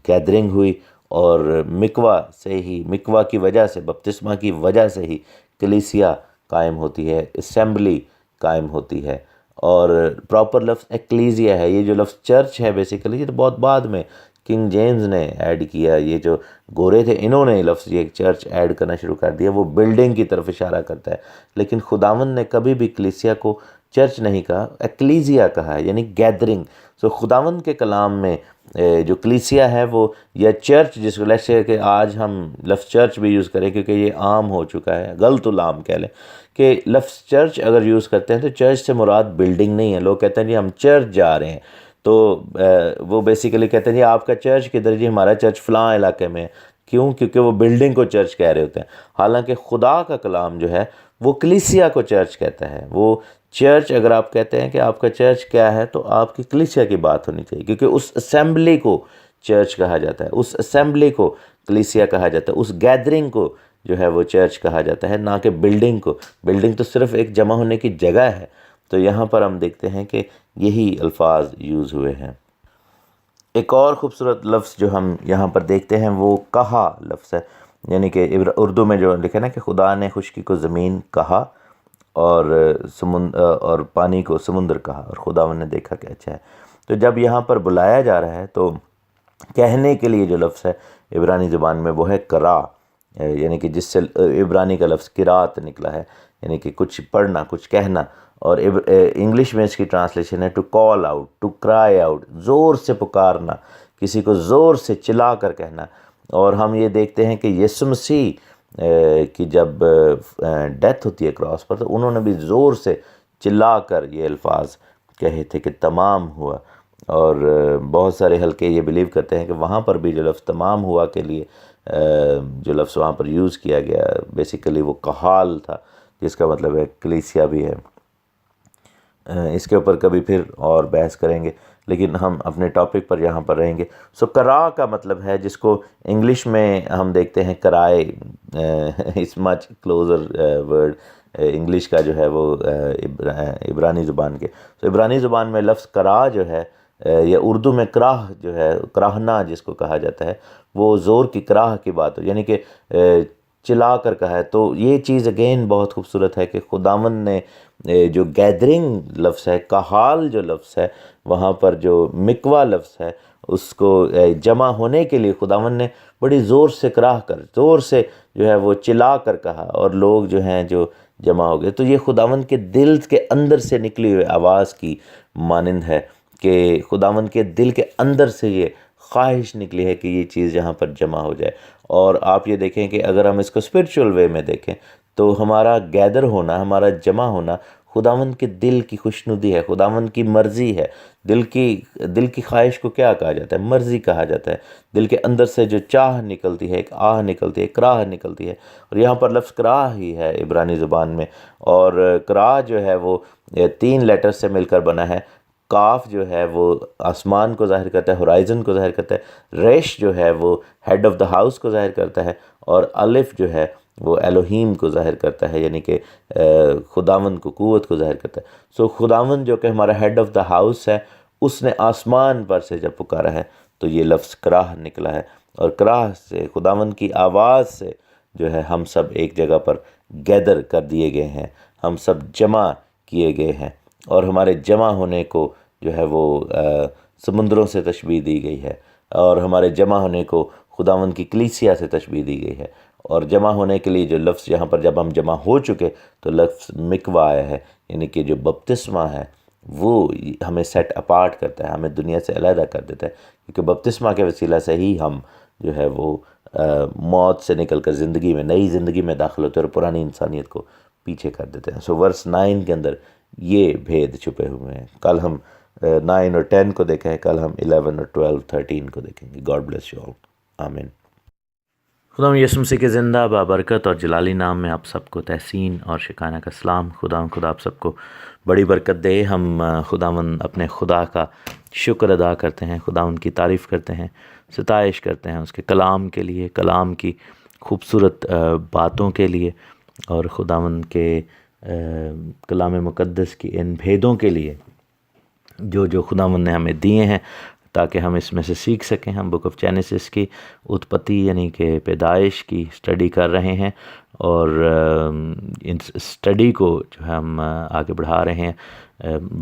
گیدرنگ ہوئی، اور مکوا سے ہی، مکوا کی وجہ سے، بپتسمہ کی وجہ سے ہی کلیسیا قائم ہوتی ہے، اسمبلی قائم ہوتی ہے۔ اور پراپر لفظ ایکلیزیا ہے. یہ جو لفظ چرچ ہے بیسیکلی یہ تو بہت بعد میں کنگ جیمز نے ایڈ کیا. یہ جو گورے تھے انہوں نے لفظ یہ چرچ ایڈ کرنا شروع کر دیا. وہ بلڈنگ کی طرف اشارہ کرتا ہے، لیکن خداوند نے کبھی بھی کلیسیا کو چرچ نہیں کہا، ایکلیزیا کہا ہے، یعنی گیدرنگ. سو خداوند کے کلام میں جو کلیسیا ہے وہ یا چرچ، جس کو لیٹس کہ آج ہم لفظ چرچ بھی یوز کریں کیونکہ یہ عام ہو چکا ہے، غلط العام کہہ لیں کہ لفظ چرچ اگر یوز کرتے ہیں تو چرچ سے مراد بلڈنگ نہیں ہے. لوگ کہتے ہیں جی ہم چرچ جا رہے ہیں، تو وہ بیسیکلی کہتے ہیں جی آپ کا چرچ کدھر؟ جی ہمارا چرچ فلاں علاقے میں. کیوں؟ کیونکہ وہ بلڈنگ کو چرچ کہہ رہے ہوتے ہیں. حالانکہ خدا کا کلام جو ہے وہ کلیسیا کو چرچ کہتا ہے. وہ چرچ اگر آپ کہتے ہیں کہ آپ کا چرچ کیا ہے تو آپ کی کلیسیا کی بات ہونی چاہیے، کیونکہ اس اسمبلی کو چرچ کہا جاتا ہے، اس اسمبلی کو کلیسیا کہا جاتا ہے، اس گیدرنگ کو جو ہے وہ چرچ کہا جاتا ہے، نہ کہ بلڈنگ کو. بلڈنگ تو صرف ایک جمع ہونے کی جگہ ہے. تو یہاں پر ہم دیکھتے ہیں کہ یہی الفاظ یوز ہوئے ہیں. ایک اور خوبصورت لفظ جو ہم یہاں پر دیکھتے ہیں وہ کہا لفظ ہے، یعنی کہ اردو میں جو لکھا نا کہ خدا نے خشکی کو زمین کہا اور پانی کو سمندر کہا اور خداوند نے دیکھا کہ اچھا ہے. تو جب یہاں پر بلایا جا رہا ہے تو کہنے کے لیے جو لفظ ہے عبرانی زبان میں وہ ہے کرا، یعنی کہ جس سے عبرانی کا لفظ قرات نکلا ہے، یعنی کہ کچھ پڑھنا، کچھ کہنا. اور انگلش میں اس کی ٹرانسلیشن ہے to call out, to cry out, زور سے پکارنا، کسی کو زور سے چلا کر کہنا. اور ہم یہ دیکھتے ہیں کہ یسوع مسیح کی جب ڈیتھ ہوتی ہے کراس پر تو انہوں نے بھی زور سے چلا کر یہ الفاظ کہے تھے کہ تمام ہوا. اور بہت سارے حلقے یہ بلیو کرتے ہیں کہ وہاں پر بھی جو لفظ تمام ہوا کے لیے جو لفظ وہاں پر یوز کیا گیا بیسیکلی وہ کحال تھا، جس کا مطلب ہے کلیسیا بھی ہے. اس کے اوپر کبھی پھر اور بحث کریں گے، لیکن ہم اپنے ٹاپک پر یہاں پر رہیں گے. سو کرا کا مطلب ہے جس کو انگلش میں ہم دیکھتے ہیں کرائے، اس مچ کلوزر ورڈ انگلش کا جو ہے وہ عبرانی زبان کے. تو عبرانی زبان میں لفظ کرا جو ہے یا اردو میں کراہ جو ہے، کراہنا جس کو کہا جاتا ہے، وہ زور کی کراہ کی بات ہو، یعنی کہ چلا کر کہا ہے. تو یہ چیز اگین بہت خوبصورت ہے کہ خداوند نے جو گیدرنگ لفظ ہے، کحال جو لفظ ہے، وہاں پر جو مکوا لفظ ہے، اس کو جمع ہونے کے لیے خداوند نے بڑی زور سے کراہ کر، زور سے جو ہے وہ چلا کر کہا، اور لوگ جو ہیں جو جمع ہو گئے. تو یہ خداوند کے دل کے اندر سے نکلی ہوئی آواز کی مانند ہے کہ خداوند کے دل کے اندر سے یہ خواہش نکلی ہے کہ یہ چیز یہاں پر جمع ہو جائے. اور آپ یہ دیکھیں کہ اگر ہم اس کو اسپرچول وے میں دیکھیں تو ہمارا گیدر ہونا، ہمارا جمع ہونا خداوند کے دل کی خوشنودی ہے، خداوند کی مرضی ہے. دل کی خواہش کو کیا کہا جاتا ہے؟ مرضی کہا جاتا ہے. دل کے اندر سے جو چاہ نکلتی ہے، ایک آہ نکلتی ہے، ایک کراہ نکلتی ہے. اور یہاں پر لفظ کراہ ہی ہے عبرانی زبان میں. اور کراہ جو ہے وہ 3 لیٹر سے مل کر بنا ہے. کاف جو ہے وہ آسمان کو ظاہر کرتا ہے، ہورائزن کو ظاہر کرتا ہے. ریش جو ہے وہ ہیڈ آف دا ہاؤس کو ظاہر کرتا ہے. اور الف جو ہے وہ الوہیم کو ظاہر کرتا ہے، یعنی کہ خداوند کو، قوت کو ظاہر کرتا ہے. سو خداوند جو کہ ہمارا ہیڈ آف دا ہاؤس ہے، اس نے آسمان پر سے جب پکارا ہے تو یہ لفظ کراہ نکلا ہے. اور کراہ سے، خداوند کی آواز سے جو ہے ہم سب ایک جگہ پر گیدر کر دیے گئے ہیں، ہم سب جمع کیے گئے ہیں. اور ہمارے جمع ہونے کو جو ہے وہ سمندروں سے تشبیہ دی گئی ہے، اور ہمارے جمع ہونے کو خداوند کی کلیسیا سے تشبیہ دی گئی ہے. اور جمع ہونے کے لیے جو لفظ یہاں پر جب ہم جمع ہو چکے تو لفظ مکوا آیا ہے، یعنی کہ جو بپتسمہ ہے وہ ہمیں سیٹ اپارٹ کرتا ہے، ہمیں دنیا سے علیحدہ کر دیتا ہے. کیونکہ بپتسمہ کے وسیلہ سے ہی ہم جو ہے وہ موت سے نکل کر زندگی میں، نئی زندگی میں داخل ہوتے ہیں اور پرانی انسانیت کو پیچھے کر دیتے ہیں. سو ورس 9 کے اندر یہ بھید چھپے ہوئے ہیں. کل ہم 9 اور 10 کو دیکھیں ہیں، کل ہم 11 اور 12 13 کو دیکھیں گے. God bless you all. آمین. خدا یسوع مسیح کے زندہ بابرکت اور جلالی نام میں آپ سب کو تحسین اور شکانہ کا سلام. خدا آپ سب کو بڑی برکت دے. ہم خداوند اپنے خدا کا شکر ادا کرتے ہیں، خداوند کی تعریف کرتے ہیں، ستائش کرتے ہیں اس کے کلام کے لیے، کلام کی خوبصورت باتوں کے لیے، اور خداوند کے کلام مقدس کی ان بھیدوں کے لیے جو خداوند نے ہمیں دیے ہیں تاکہ ہم اس میں سے سیکھ سکیں. ہم بک آف جینیسس کی اتپتی یعنی کہ پیدائش کی اسٹڈی کر رہے ہیں، اور اس اسٹڈی کو جو ہے ہم آگے بڑھا رہے ہیں.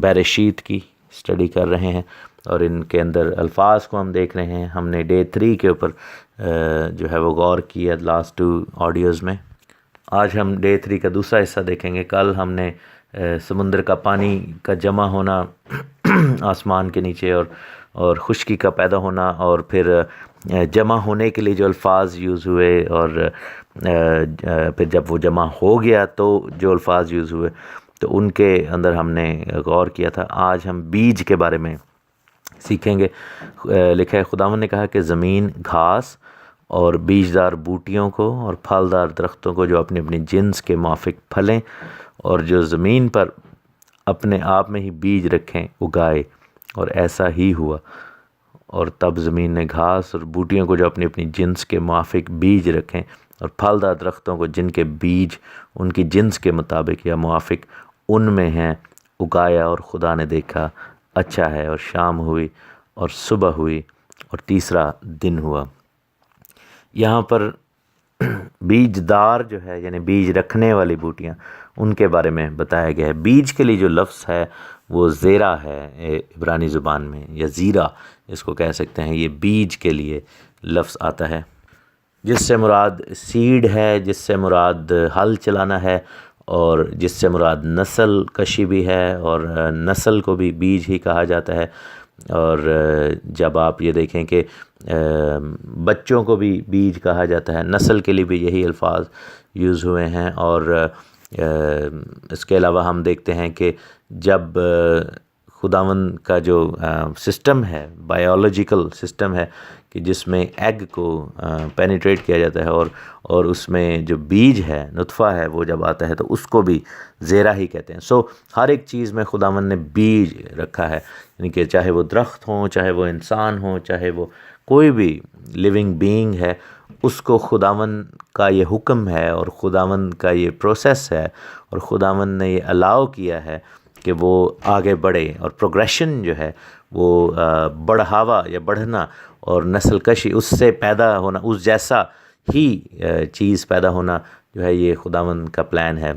بریشیت کی اسٹڈی کر رہے ہیں اور ان کے اندر الفاظ کو ہم دیکھ رہے ہیں. ہم نے ڈے 3 کے اوپر جو ہے وہ غور کیا لاسٹ 2 آڈیوز میں. آج ہم ڈے 3 کا دوسرا حصہ دیکھیں گے. کل ہم نے سمندر کا پانی کا جمع ہونا آسمان کے نیچے اور خشکی کا پیدا ہونا، اور پھر جمع ہونے کے لیے جو الفاظ یوز ہوئے، اور پھر جب وہ جمع ہو گیا تو جو الفاظ یوز ہوئے تو ان کے اندر ہم نے غور کیا تھا. آج ہم بیج کے بارے میں سیکھیں گے. لکھا ہے خداوند نے کہا کہ زمین گھاس اور بیجدار بوٹیوں کو اور پھلدار درختوں کو جو اپنی اپنی جنس کے موافق پھلیں اور جو زمین پر اپنے آپ میں ہی بیج رکھیں اگائے، اور ایسا ہی ہوا. اور تب زمین نے گھاس اور بوٹیوں کو جو اپنی اپنی جنس کے موافق بیج رکھیں اور پھلدار درختوں کو جن کے بیج ان کی جنس کے مطابق یا موافق ان میں ہیں اگایا. اور خدا نے دیکھا اچھا ہے، اور شام ہوئی اور صبح ہوئی اور تیسرا دن ہوا. یہاں پر بیج دار جو ہے یعنی بیج رکھنے والی بوٹیاں، ان کے بارے میں بتایا گیا ہے. بیج کے لیے جو لفظ ہے وہ زیرہ ہے عبرانی زبان میں، یا زیرہ اس کو کہہ سکتے ہیں. یہ بیج کے لیے لفظ آتا ہے، جس سے مراد سیڈ ہے، جس سے مراد ہل چلانا ہے، اور جس سے مراد نسل کشی بھی ہے، اور نسل کو بھی بیج ہی کہا جاتا ہے. اور جب آپ یہ دیکھیں کہ بچوں کو بھی بیج کہا جاتا ہے، نسل کے لیے بھی یہی الفاظ یوز ہوئے ہیں. اور اس کے علاوہ ہم دیکھتے ہیں کہ جب خداوند کا جو سسٹم ہے، بائیولوجیکل سسٹم ہے کہ جس میں ایگ کو پینیٹریٹ کیا جاتا ہے، اور اس میں جو بیج ہے، نطفہ ہے، وہ جب آتا ہے تو اس کو بھی زیرہ ہی کہتے ہیں. سو ہر ایک چیز میں خداوند نے بیج رکھا ہے، یعنی کہ چاہے وہ درخت ہوں، چاہے وہ انسان ہوں، چاہے وہ کوئی بھی لیونگ بینگ ہے، اس کو خداوند کا یہ حکم ہے اور خداوند کا یہ پروسیس ہے، اور خداوند نے یہ الاؤ کیا ہے کہ وہ آگے بڑھے. اور پروگریشن جو ہے وہ بڑھاوا یا بڑھنا اور نسل کشی، اس سے پیدا ہونا، اس جیسا ہی چیز پیدا ہونا جو ہے، یہ خداوند کا پلان ہے.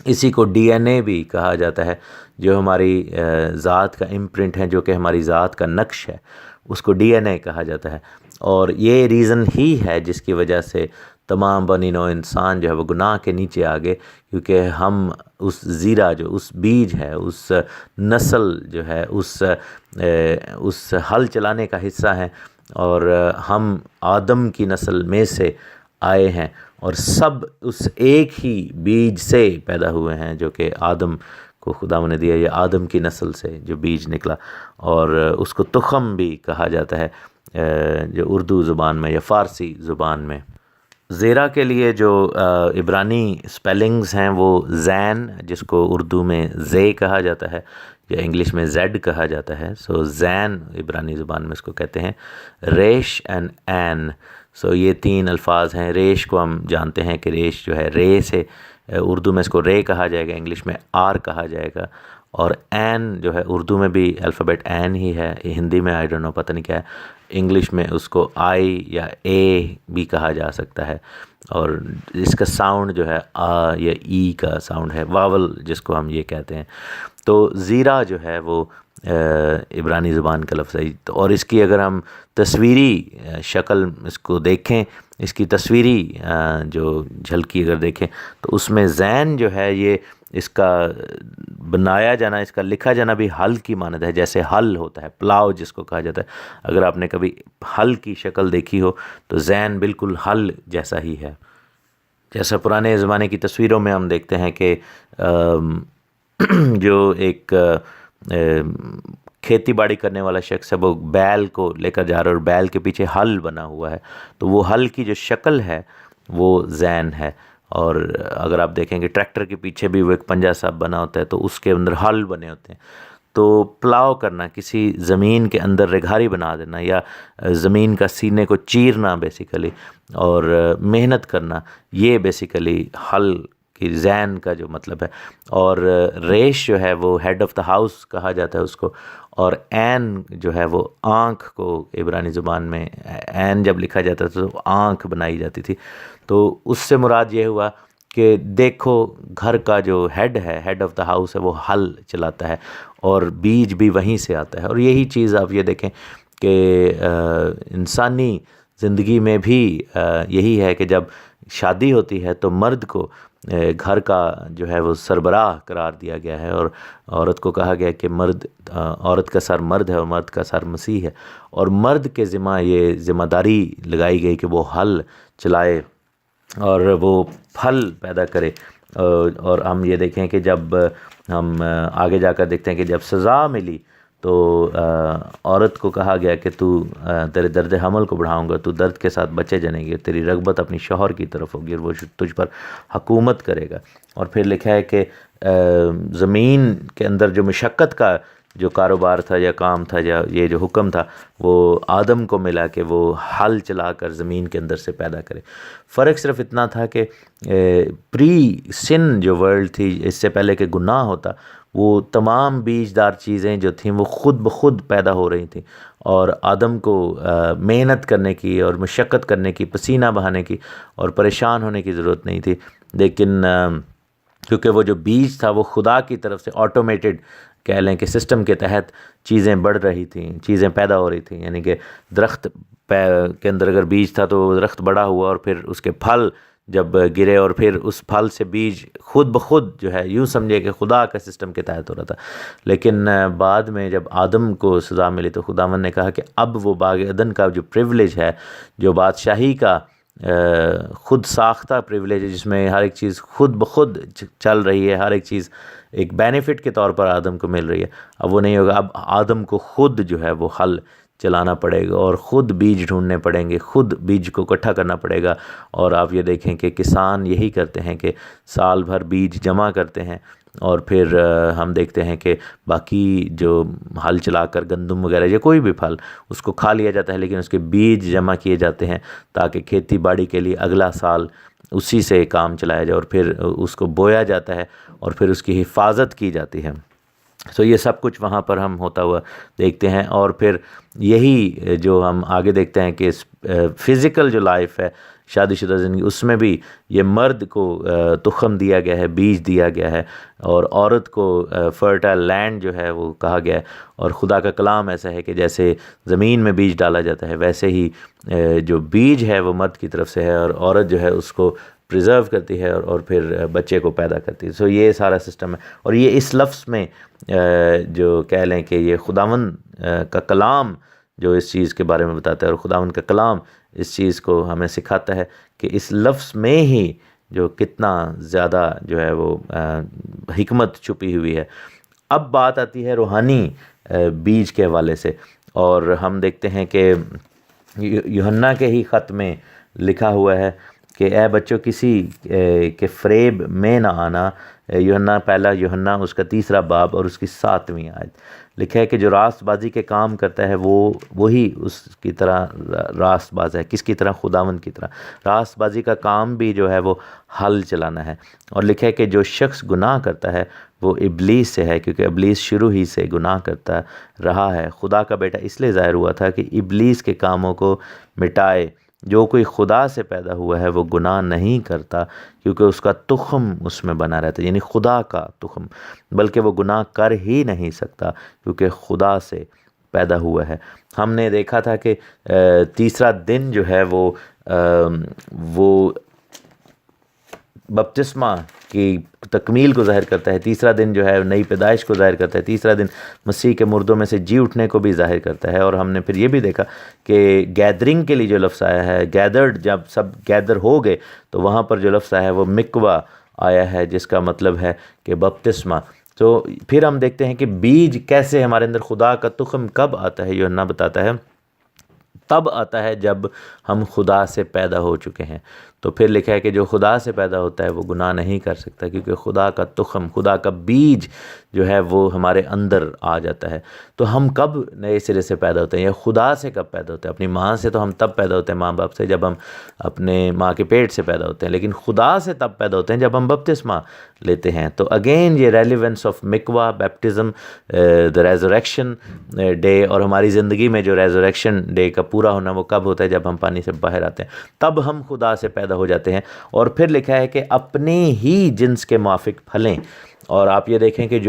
اسی کو ڈی این اے بھی کہا جاتا ہے، جو ہماری ذات کا امپرنٹ ہے، جو کہ ہماری ذات کا نقش ہے، اس کو ڈی این اے کہا جاتا ہے. اور یہ ریزن ہی ہے جس کی وجہ سے تمام بنی نوع انسان جو ہے وہ گناہ کے نیچے آ گئے، کیونکہ ہم اس زیرہ جو اس بیج ہے، اس نسل جو ہے، اس ہل چلانے کا حصہ ہیں، اور ہم آدم کی نسل میں سے آئے ہیں، اور سب اس ایک ہی بیج سے پیدا ہوئے ہیں جو کہ آدم کو خدا نے دیا. یہ آدم کی نسل سے جو بیج نکلا، اور اس کو تخم بھی کہا جاتا ہے جو اردو زبان میں یا فارسی زبان میں. زیرہ کے لیے جو عبرانی سپیلنگز ہیں وہ زین، جس کو اردو میں زے کہا جاتا ہے یا انگلش میں زیڈ کہا جاتا ہے. سو زین عبرانی زبان میں اس کو کہتے ہیں. ریش اینڈ این، سو یہ 3 الفاظ ہیں. ریش کو ہم جانتے ہیں کہ ریش جو ہے رے سے، اردو میں اس کو رے کہا جائے گا، انگلش میں آر کہا جائے گا. اور این جو ہے اردو میں بھی الفابیٹ این ہی ہے، ہندی میں آئی ڈونٹ نو پتہ نہیں کیا ہے، انگلش میں اس کو آئی یا اے بھی کہا جا سکتا ہے. اور اس کا ساؤنڈ جو ہے آ یا ای کا ساؤنڈ ہے، واول جس کو ہم یہ کہتے ہیں. تو زیرہ جو ہے وہ عبرانی زبان کا لفظ ہے. اور اس کی اگر ہم تصویری شکل اس کو دیکھیں، اس کی تصویری جو جھلکی اگر دیکھیں تو اس میں زین جو ہے یہ اس کا بنایا جانا، اس کا لکھا جانا بھی ہل کی مانند ہے، جیسے ہل ہوتا ہے، پلاؤ جس کو کہا جاتا ہے. اگر آپ نے کبھی ہل کی شکل دیکھی ہو تو زین بالکل ہل جیسا ہی ہے. جیسا پرانے زمانے کی تصویروں میں ہم دیکھتے ہیں کہ جو ایک کھیتی باڑی کرنے والا شخص ہے، وہ بیل کو لے کر جا رہا ہے اور بیل کے پیچھے ہل بنا ہوا ہے، تو وہ ہل کی جو شکل ہے وہ زین ہے. اور اگر آپ دیکھیں کہ ٹریکٹر کے پیچھے بھی وہ ایک پنجہ سا بنا ہوتا ہے تو اس کے اندر ہل بنے ہوتے ہیں. تو پلاؤ کرنا، کسی زمین کے اندر رگھاری بنا دینا یا زمین کا سینے کو چیرنا بیسیکلی، اور محنت کرنا، یہ بیسیکلی ہل کہ زین کا جو مطلب ہے، اور ریش جو ہے وہ ہیڈ آف دا ہاؤس کہا جاتا ہے اس کو، اور عین جو ہے وہ آنکھ کو عبرانی زبان میں عین جب لکھا جاتا تھا تو آنکھ بنائی جاتی تھی. تو اس سے مراد یہ ہوا کہ دیکھو گھر کا جو ہیڈ ہے، ہیڈ آف دا ہاؤس ہے، وہ ہل چلاتا ہے اور بیج بھی وہیں سے آتا ہے. اور یہی چیز آپ یہ دیکھیں کہ انسانی زندگی میں بھی یہی ہے کہ جب شادی ہوتی ہے تو مرد کو گھر کا جو ہے وہ سربراہ قرار دیا گیا ہے، اور عورت کو کہا گیا کہ عورت کا سر مرد ہے اور مرد کا سر مسیح ہے، اور مرد کے ذمہ یہ ذمہ داری لگائی گئی کہ وہ ہل چلائے اور وہ پھل پیدا کرے. اور ہم یہ دیکھیں کہ جب ہم آگے جا کر دیکھتے ہیں کہ جب سزا ملی تو عورت کو کہا گیا کہ تیرے درد حمل کو بڑھاؤں گا، تو درد کے ساتھ بچے جنیں گے، تیری رغبت اپنی شوہر کی طرف ہوگی اور وہ تجھ پر حکومت کرے گا. اور پھر لکھا ہے کہ زمین کے اندر جو مشقت کا جو کاروبار تھا یا کام تھا یا یہ جو حکم تھا وہ آدم کو ملا کہ وہ ہل چلا کر زمین کے اندر سے پیدا کرے. فرق صرف اتنا تھا کہ پری سن جو ورلڈ تھی، اس سے پہلے کہ گناہ ہوتا، وہ تمام بیجدار چیزیں جو تھیں وہ خود بخود پیدا ہو رہی تھیں، اور آدم کو محنت کرنے کی اور مشقت کرنے کی، پسینہ بہانے کی اور پریشان ہونے کی ضرورت نہیں تھی. لیکن کیونکہ وہ جو بیج تھا وہ خدا کی طرف سے آٹومیٹڈ کہہ لیں کہ سسٹم کے تحت چیزیں بڑھ رہی تھیں، چیزیں پیدا ہو رہی تھیں. یعنی کہ درخت کے اندر اگر بیج تھا تو درخت بڑا ہوا اور پھر اس کے پھل جب گرے اور پھر اس پھل سے بیج خود بخود جو ہے یوں سمجھے کہ خدا کا سسٹم کے تحت ہو رہا تھا. لیکن بعد میں جب آدم کو سزا ملی تو خداوند نے کہا کہ اب وہ باغ عدن کا جو پریولیج ہے، جو بادشاہی کا خود ساختہ پریولیج ہے، جس میں ہر ایک چیز خود بخود چل رہی ہے، ہر ایک چیز ایک بینیفٹ کے طور پر آدم کو مل رہی ہے، اب وہ نہیں ہوگا. اب آدم کو خود جو ہے وہ ہل چلانا پڑے گا اور خود بیج ڈھونڈنے پڑیں گے، خود بیج کو اکٹھا کرنا پڑے گا. اور آپ یہ دیکھیں کہ کسان یہی کرتے ہیں کہ سال بھر بیج جمع کرتے ہیں اور پھر ہم دیکھتے ہیں کہ باقی جو ہل چلا کر گندم وغیرہ یا کوئی بھی پھل اس کو کھا لیا جاتا ہے، لیکن اس کے بیج جمع کیے جاتے ہیں تاکہ کھیتی باڑی کے لیے اگلا سال اسی سے کام چلایا جائے، اور پھر اس کو بویا جاتا ہے اور پھر اس کی حفاظت کی جاتی ہے. یہ سب کچھ وہاں پر ہم ہوتا ہوا دیکھتے ہیں. اور پھر یہی جو ہم آگے دیکھتے ہیں کہ فزیکل جو لائف ہے، شادی شدہ زندگی، اس میں بھی یہ مرد کو تخم دیا گیا ہے، بیج دیا گیا ہے، اور عورت کو فرٹائل لینڈ جو ہے وہ کہا گیا ہے. اور خدا کا کلام ایسا ہے کہ جیسے زمین میں بیج ڈالا جاتا ہے ویسے ہی جو بیج ہے وہ مرد کی طرف سے ہے، اور عورت جو ہے اس کو پریزرو کرتی ہے اور پھر بچے کو پیدا کرتی ہے. یہ سارا سسٹم ہے. اور یہ اس لفظ میں جو کہہ لیں کہ یہ خداوند کا کلام جو اس چیز کے بارے میں بتاتا ہے، اور خداوند کا کلام اس چیز کو ہمیں سکھاتا ہے کہ اس لفظ میں ہی جو کتنا زیادہ جو ہے وہ حکمت چھپی ہوئی ہے. اب بات آتی ہے روحانی بیج کے حوالے سے، اور ہم دیکھتے ہیں کہ یوحنا کے ہی خط میں لکھا ہوا ہے کہ اے بچوں کسی کے فریب میں نہ آنا. پہلا یوحنا اس کا 3 باب اور اس کی 7ویں آیت لکھا ہے کہ جو راست بازی کے کام کرتا ہے وہی اس کی طرح راست باز ہے. کس کی طرح؟ خداوند کی طرح. راست بازی کا کام بھی جو ہے وہ ہل چلانا ہے. اور لکھا ہے کہ جو شخص گناہ کرتا ہے وہ ابلیس سے ہے، کیونکہ ابلیس شروع ہی سے گناہ کرتا رہا ہے. خدا کا بیٹا اس لیے ظاہر ہوا تھا کہ ابلیس کے کاموں کو مٹائے. جو کوئی خدا سے پیدا ہوا ہے وہ گناہ نہیں کرتا کیونکہ اس کا تخم اس میں بنا رہتا ہے، یعنی خدا کا تخم، بلکہ وہ گناہ کر ہی نہیں سکتا کیونکہ خدا سے پیدا ہوا ہے. ہم نے دیکھا تھا کہ تیسرا دن جو ہے وہ بپتسمہ کی تکمیل کو ظاہر کرتا ہے. تیسرا دن جو ہے نئی پیدائش کو ظاہر کرتا ہے. تیسرا دن مسیح کے مردوں میں سے جی اٹھنے کو بھی ظاہر کرتا ہے. اور ہم نے پھر یہ بھی دیکھا کہ گیدرنگ کے لیے جو لفظ آیا ہے، گیدرڈ، جب سب گیدر ہو گئے تو وہاں پر جو لفظ آیا ہے وہ مکوا آیا ہے، جس کا مطلب ہے کہ بپتسمہ. تو پھر ہم دیکھتے ہیں کہ بیج کیسے ہمارے اندر، خدا کا تخم کب آتا ہے. یوحنا بتاتا ہے تب آتا ہے جب ہم خدا سے پیدا ہو چکے ہیں. تو پھر لکھا ہے کہ جو خدا سے پیدا ہوتا ہے وہ گناہ نہیں کر سکتا، کیونکہ خدا کا تخم، خدا کا بیج جو ہے وہ ہمارے اندر آ جاتا ہے۔ تو ہم کب نئے سرے سے پیدا ہوتے ہیں یا خدا سے کب پیدا ہوتے ہیں؟ اپنی ماں سے تو ہم تب پیدا ہوتے ہیں، ماں باپ سے، جب ہم اپنے ماں کے پیٹ سے پیدا ہوتے ہیں، لیکن خدا سے تب پیدا ہوتے ہیں جب ہم بپتسمہ لیتے ہیں۔ تو اگین یہ ریلیونس آف مکوا بیپٹزم، دا ریزوریکشن ڈے، اور ہماری زندگی میں جو ریزوریکشن ڈے کا پورا ہونا وہ کب ہوتا ہے؟ جب ہم پانی سے باہر آتے ہیں، تب ہم خدا سے پیدا ہو جاتے ہیں۔ اور پھر لکھا ہے کہ اپنے ہی جنس کے موافق پھلیں، اور آپ یہ دیکھیں کہ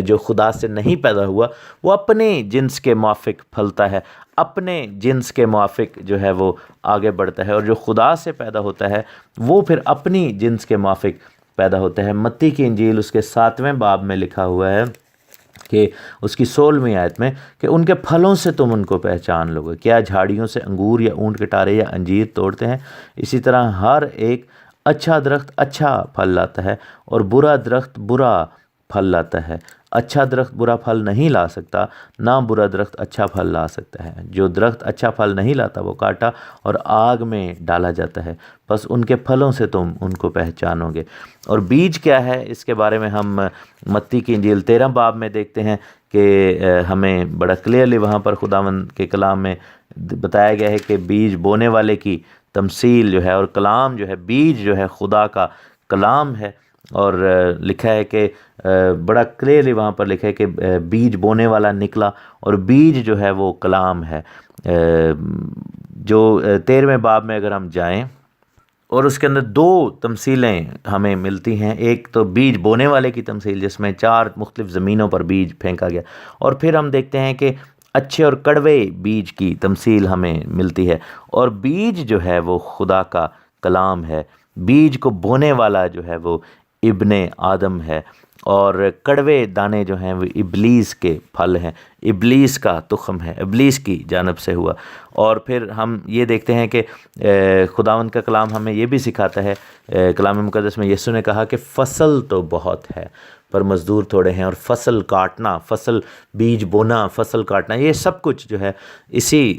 جو خدا سے نہیں پیدا ہوا وہ اپنے جنس کے موافق پھلتا ہے، اپنے جنس کے موافق جو ہے وہ آگے بڑھتا ہے، اور جو خدا سے پیدا ہوتا ہے وہ پھر اپنی جنس کے موافق پیدا ہوتا ہے۔ متی کی انجیل اس کے 7ویں باب میں لکھا ہوا ہے کہ اس کی 16ویں آیت میں کہ ان کے پھلوں سے تم ان کو پہچان لو گے، کیا جھاڑیوں سے انگور یا اونٹ کے ٹارے یا انجیر توڑتے ہیں؟ اسی طرح ہر ایک اچھا درخت اچھا پھل لاتا ہے اور برا درخت برا پھل لاتا ہے۔ اچھا درخت برا پھل نہیں لا سکتا، نہ برا درخت اچھا پھل لا سکتا ہے۔ جو درخت اچھا پھل نہیں لاتا وہ کاٹا اور آگ میں ڈالا جاتا ہے، بس ان کے پھلوں سے تم ان کو پہچانو گے۔ اور بیج کیا ہے اس کے بارے میں ہم متی کی انجیل 13 باب میں دیکھتے ہیں کہ ہمیں بڑا کلیئرلی وہاں پر خداوند کے کلام میں بتایا گیا ہے کہ بیج بونے والے کی تمثیل جو ہے، اور کلام جو ہے، بیج جو ہے خدا کا کلام ہے، اور لکھا ہے کہ بڑا کلیئرلی وہاں پر لکھا ہے کہ بیج بونے والا نکلا، اور بیج جو ہے وہ کلام ہے۔ جو 13ویں باب میں اگر ہم جائیں اور اس کے اندر 2 تمثیلیں ہمیں ملتی ہیں، ایک تو بیج بونے والے کی تمثیل جس میں 4 مختلف زمینوں پر بیج پھینکا گیا، اور پھر ہم دیکھتے ہیں کہ اچھے اور کڑوے بیج کی تمثیل ہمیں ملتی ہے۔ اور بیج جو ہے وہ خدا کا کلام ہے، بیج کو بونے والا جو ہے وہ ابن آدم ہے، اور کڑوے دانے جو ہیں وہ ابلیس کے پھل ہیں، ابلیس کا تخم ہے، ابلیس کی جانب سے ہوا۔ اور پھر ہم یہ دیکھتے ہیں کہ خداوند کا کلام ہمیں یہ بھی سکھاتا ہے، کلام مقدس میں یسوع نے کہا کہ فصل تو بہت ہے پر مزدور تھوڑے ہیں، اور فصل کاٹنا، فصل بیج بونا، فصل کاٹنا، یہ سب کچھ جو ہے اسی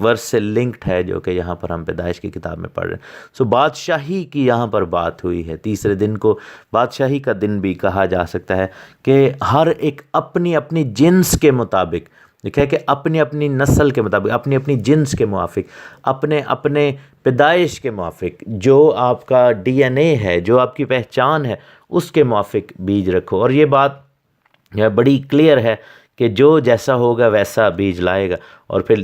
ورس سے لنکڈ ہے جو کہ یہاں پر ہم پیدائش کی کتاب میں پڑھ رہے ہیں۔ سو بادشاہی کی یہاں پر بات ہوئی ہے، تیسرے دن کو بادشاہی کا دن بھی کہا جا سکتا ہے کہ ہر ایک اپنی اپنی جنس کے مطابق، لکھا ہے کہ اپنی اپنی نسل کے مطابق، اپنی اپنی جنس کے موافق، اپنے اپنے پیدائش کے موافق، جو آپ کا ڈی این اے ہے، جو آپ کی پہچان ہے، اس کے موافق بیج رکھو۔ اور یہ بات بڑی کلیئر ہے کہ جو جیسا ہوگا ویسا بیج لائے گا۔ اور پھر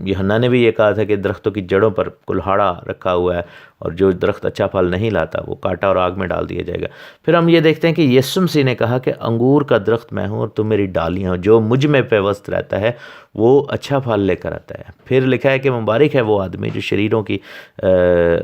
یوحنا نے بھی یہ کہا تھا کہ درختوں کی جڑوں پر کلہاڑا رکھا ہوا ہے، اور جو درخت اچھا پھل نہیں لاتا وہ کاٹا اور آگ میں ڈال دیا جائے گا۔ پھر ہم یہ دیکھتے ہیں کہ یسوع مسیح نے کہا کہ انگور کا درخت میں ہوں اور تم میری ڈالیاں ہو، جو مجھ میں پیوست رہتا ہے وہ اچھا پھل لے کر آتا ہے۔ پھر لکھا ہے کہ مبارک ہے وہ آدمی جو شریروں کی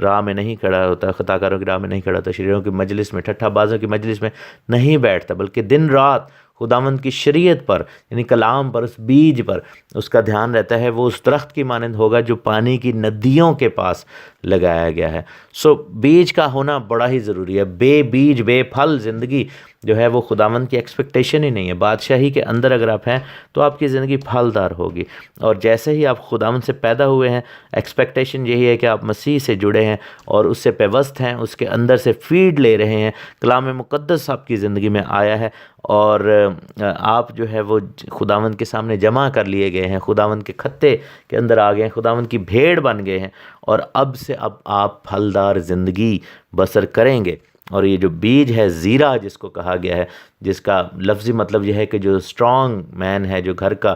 راہ میں نہیں کھڑا ہوتا، خطا کاروں کی راہ میں نہیں کھڑا ہوتا، شریروں کی مجلس میں، ٹھٹھا بازوں کی مجلس میں نہیں بیٹھتا، بلکہ دن رات خداوند کی شریعت پر، یعنی کلام پر، اس بیج پر اس کا دھیان رہتا ہے۔ وہ اس درخت کی مانند ہوگا جو پانی کی ندیوں کے پاس لگایا گیا ہے۔ سو بیج کا ہونا بڑا ہی ضروری ہے۔ بے بیج بے پھل زندگی جو ہے وہ خداوند کی ایکسپیکٹیشن ہی نہیں ہے۔ بادشاہی کے اندر اگر آپ ہیں تو آپ کی زندگی پھلدار ہوگی، اور جیسے ہی آپ خداوند سے پیدا ہوئے ہیں، ایکسپیکٹیشن یہی ہے کہ آپ مسیح سے جڑے ہیں اور اس سے پیوست ہیں، اس کے اندر سے فیڈ لے رہے ہیں، کلام مقدس آپ کی زندگی میں آیا ہے، اور آپ جو ہے وہ خداوند کے سامنے جمع کر لیے گئے ہیں، خداوند کے کھتے کے اندر آ گئے ہیں، خداوند کی بھیڑ بن گئے ہیں، اور اب سے اب آپ پھلدار زندگی بسر کریں گے۔ اور یہ جو بیج ہے زیرہ جس کو کہا گیا ہے، جس کا لفظی مطلب یہ ہے کہ جو اسٹرانگ مین ہے، جو گھر کا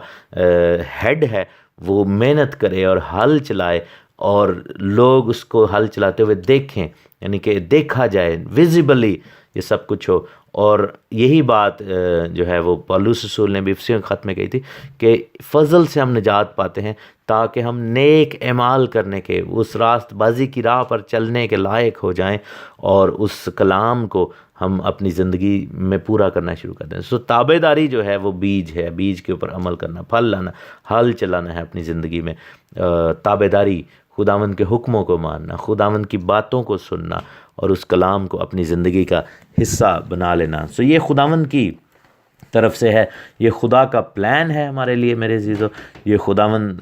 ہیڈ ہے، وہ محنت کرے اور ہل چلائے، اور لوگ اس کو ہل چلاتے ہوئے دیکھیں، یعنی کہ دیکھا جائے ویزیبلی یہ سب کچھ ہو۔ اور یہی بات جو ہے وہ پولس رسول نے بھی افسیوں کے خط میں کہی تھی کہ فضل سے ہم نجات پاتے ہیں تاکہ ہم نیک اعمال کرنے کے، اس راست بازی کی راہ پر چلنے کے لائق ہو جائیں، اور اس کلام کو ہم اپنی زندگی میں پورا کرنا شروع کر دیں۔ سو تابع داری جو ہے وہ بیج ہے، بیج کے اوپر عمل کرنا، پھل لانا، ہل چلانا ہے اپنی زندگی میں، تابع داری، خداوند کے حکموں کو ماننا، خداوند کی باتوں کو سننا، اور اس کلام کو اپنی زندگی کا حصہ بنا لینا۔ سو یہ خداوند کی طرف سے ہے، یہ خدا کا پلان ہے ہمارے لیے میرے عزیزو، یہ خداوند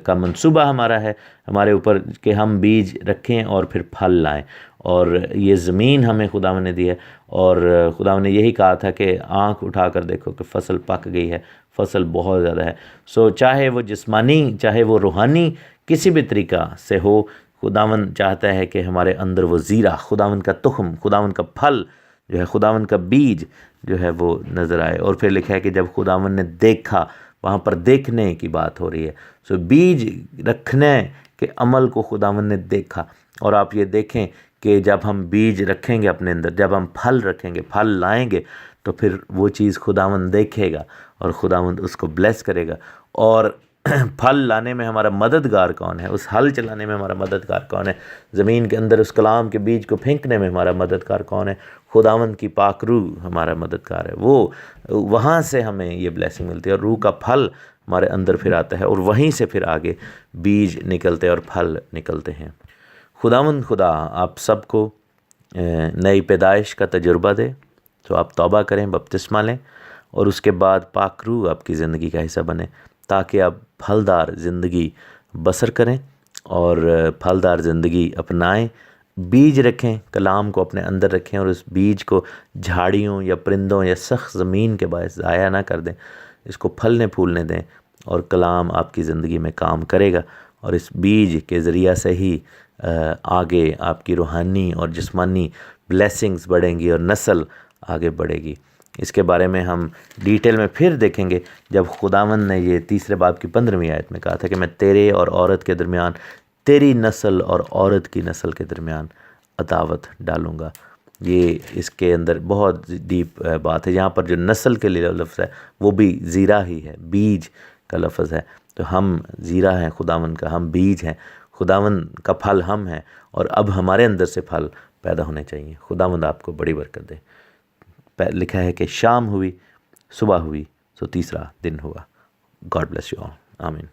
کا منصوبہ ہمارا ہے ہمارے اوپر کہ ہم بیج رکھیں اور پھر پھل لائیں، اور یہ زمین ہمیں خداوند نے دی ہے، اور خداوند نے یہی کہا تھا کہ آنکھ اٹھا کر دیکھو کہ فصل پک گئی ہے، فصل بہت زیادہ ہے۔ سو چاہے وہ جسمانی چاہے وہ روحانی کسی بھی طریقہ سے ہو، خداوند چاہتا ہے کہ ہمارے اندر وہ زیرہ، خداوند کا تخم، خداوند کا پھل جو ہے، خداوند کا بیج جو ہے وہ نظر آئے۔ اور پھر لکھا ہے کہ جب خداوند نے دیکھا، وہاں پر دیکھنے کی بات ہو رہی ہے، سو بیج رکھنے کے عمل کو خداوند نے دیکھا۔ اور آپ یہ دیکھیں کہ جب ہم بیج رکھیں گے اپنے اندر، جب ہم پھل رکھیں گے، پھل لائیں گے، تو پھر وہ چیز خداوند دیکھے گا اور خداوند اس کو بلیس کرے گا۔ اور پھل لانے میں ہمارا مددگار کون ہے؟ اس حل چلانے میں ہمارا مددگار کون ہے؟ زمین کے اندر اس کلام کے بیج کو پھینکنے میں ہمارا مددگار کون ہے؟ خداوند کی پاک روح ہمارا مددگار ہے، وہ وہاں سے ہمیں یہ بلیسنگ ملتی ہے، اور روح کا پھل ہمارے اندر پھر آتا ہے، اور وہیں سے پھر آگے بیج نکلتے اور پھل نکلتے ہیں۔ خداوند خدا آپ سب کو نئی پیدائش کا تجربہ دے، تو آپ توبہ کریں، بپتسمہ لیں، اور اس کے بعد پاک روح آپ کی زندگی کا حصہ بنے، تاکہ آپ پھلدار زندگی بسر کریں اور پھلدار زندگی اپنائیں۔ بیج رکھیں، کلام کو اپنے اندر رکھیں، اور اس بیج کو جھاڑیوں یا پرندوں یا سخت زمین کے باعث ضائع نہ کر دیں، اس کو پھلنے پھولنے دیں، اور کلام آپ کی زندگی میں کام کرے گا، اور اس بیج کے ذریعہ سے ہی آگے آپ کی روحانی اور جسمانی بلیسنگز بڑھیں گی اور نسل آگے بڑھے گی۔ اس کے بارے میں ہم ڈیٹیل میں پھر دیکھیں گے جب خداوند نے یہ تیسرے باب کی 15ویں آیت میں کہا تھا کہ میں تیرے اور عورت کے درمیان، تیری نسل اور عورت کی نسل کے درمیان عداوت ڈالوں گا۔ یہ اس کے اندر بہت ڈیپ بات ہے۔ یہاں پر جو نسل کے لیے لفظ ہے وہ بھی زیرہ ہی ہے، بیج کا لفظ ہے۔ تو ہم زیرہ ہیں خداوند کا، ہم بیج ہیں، خداوند کا پھل ہم ہیں، اور اب ہمارے اندر سے پھل پیدا ہونے چاہیے۔ خداوند آپ کو بڑی برکت دے۔ لکھا ہے کہ شام ہوئی، صبح ہوئی، تو تیسرا دن ہوا۔ گاڈ بلیس یو آل، آمین۔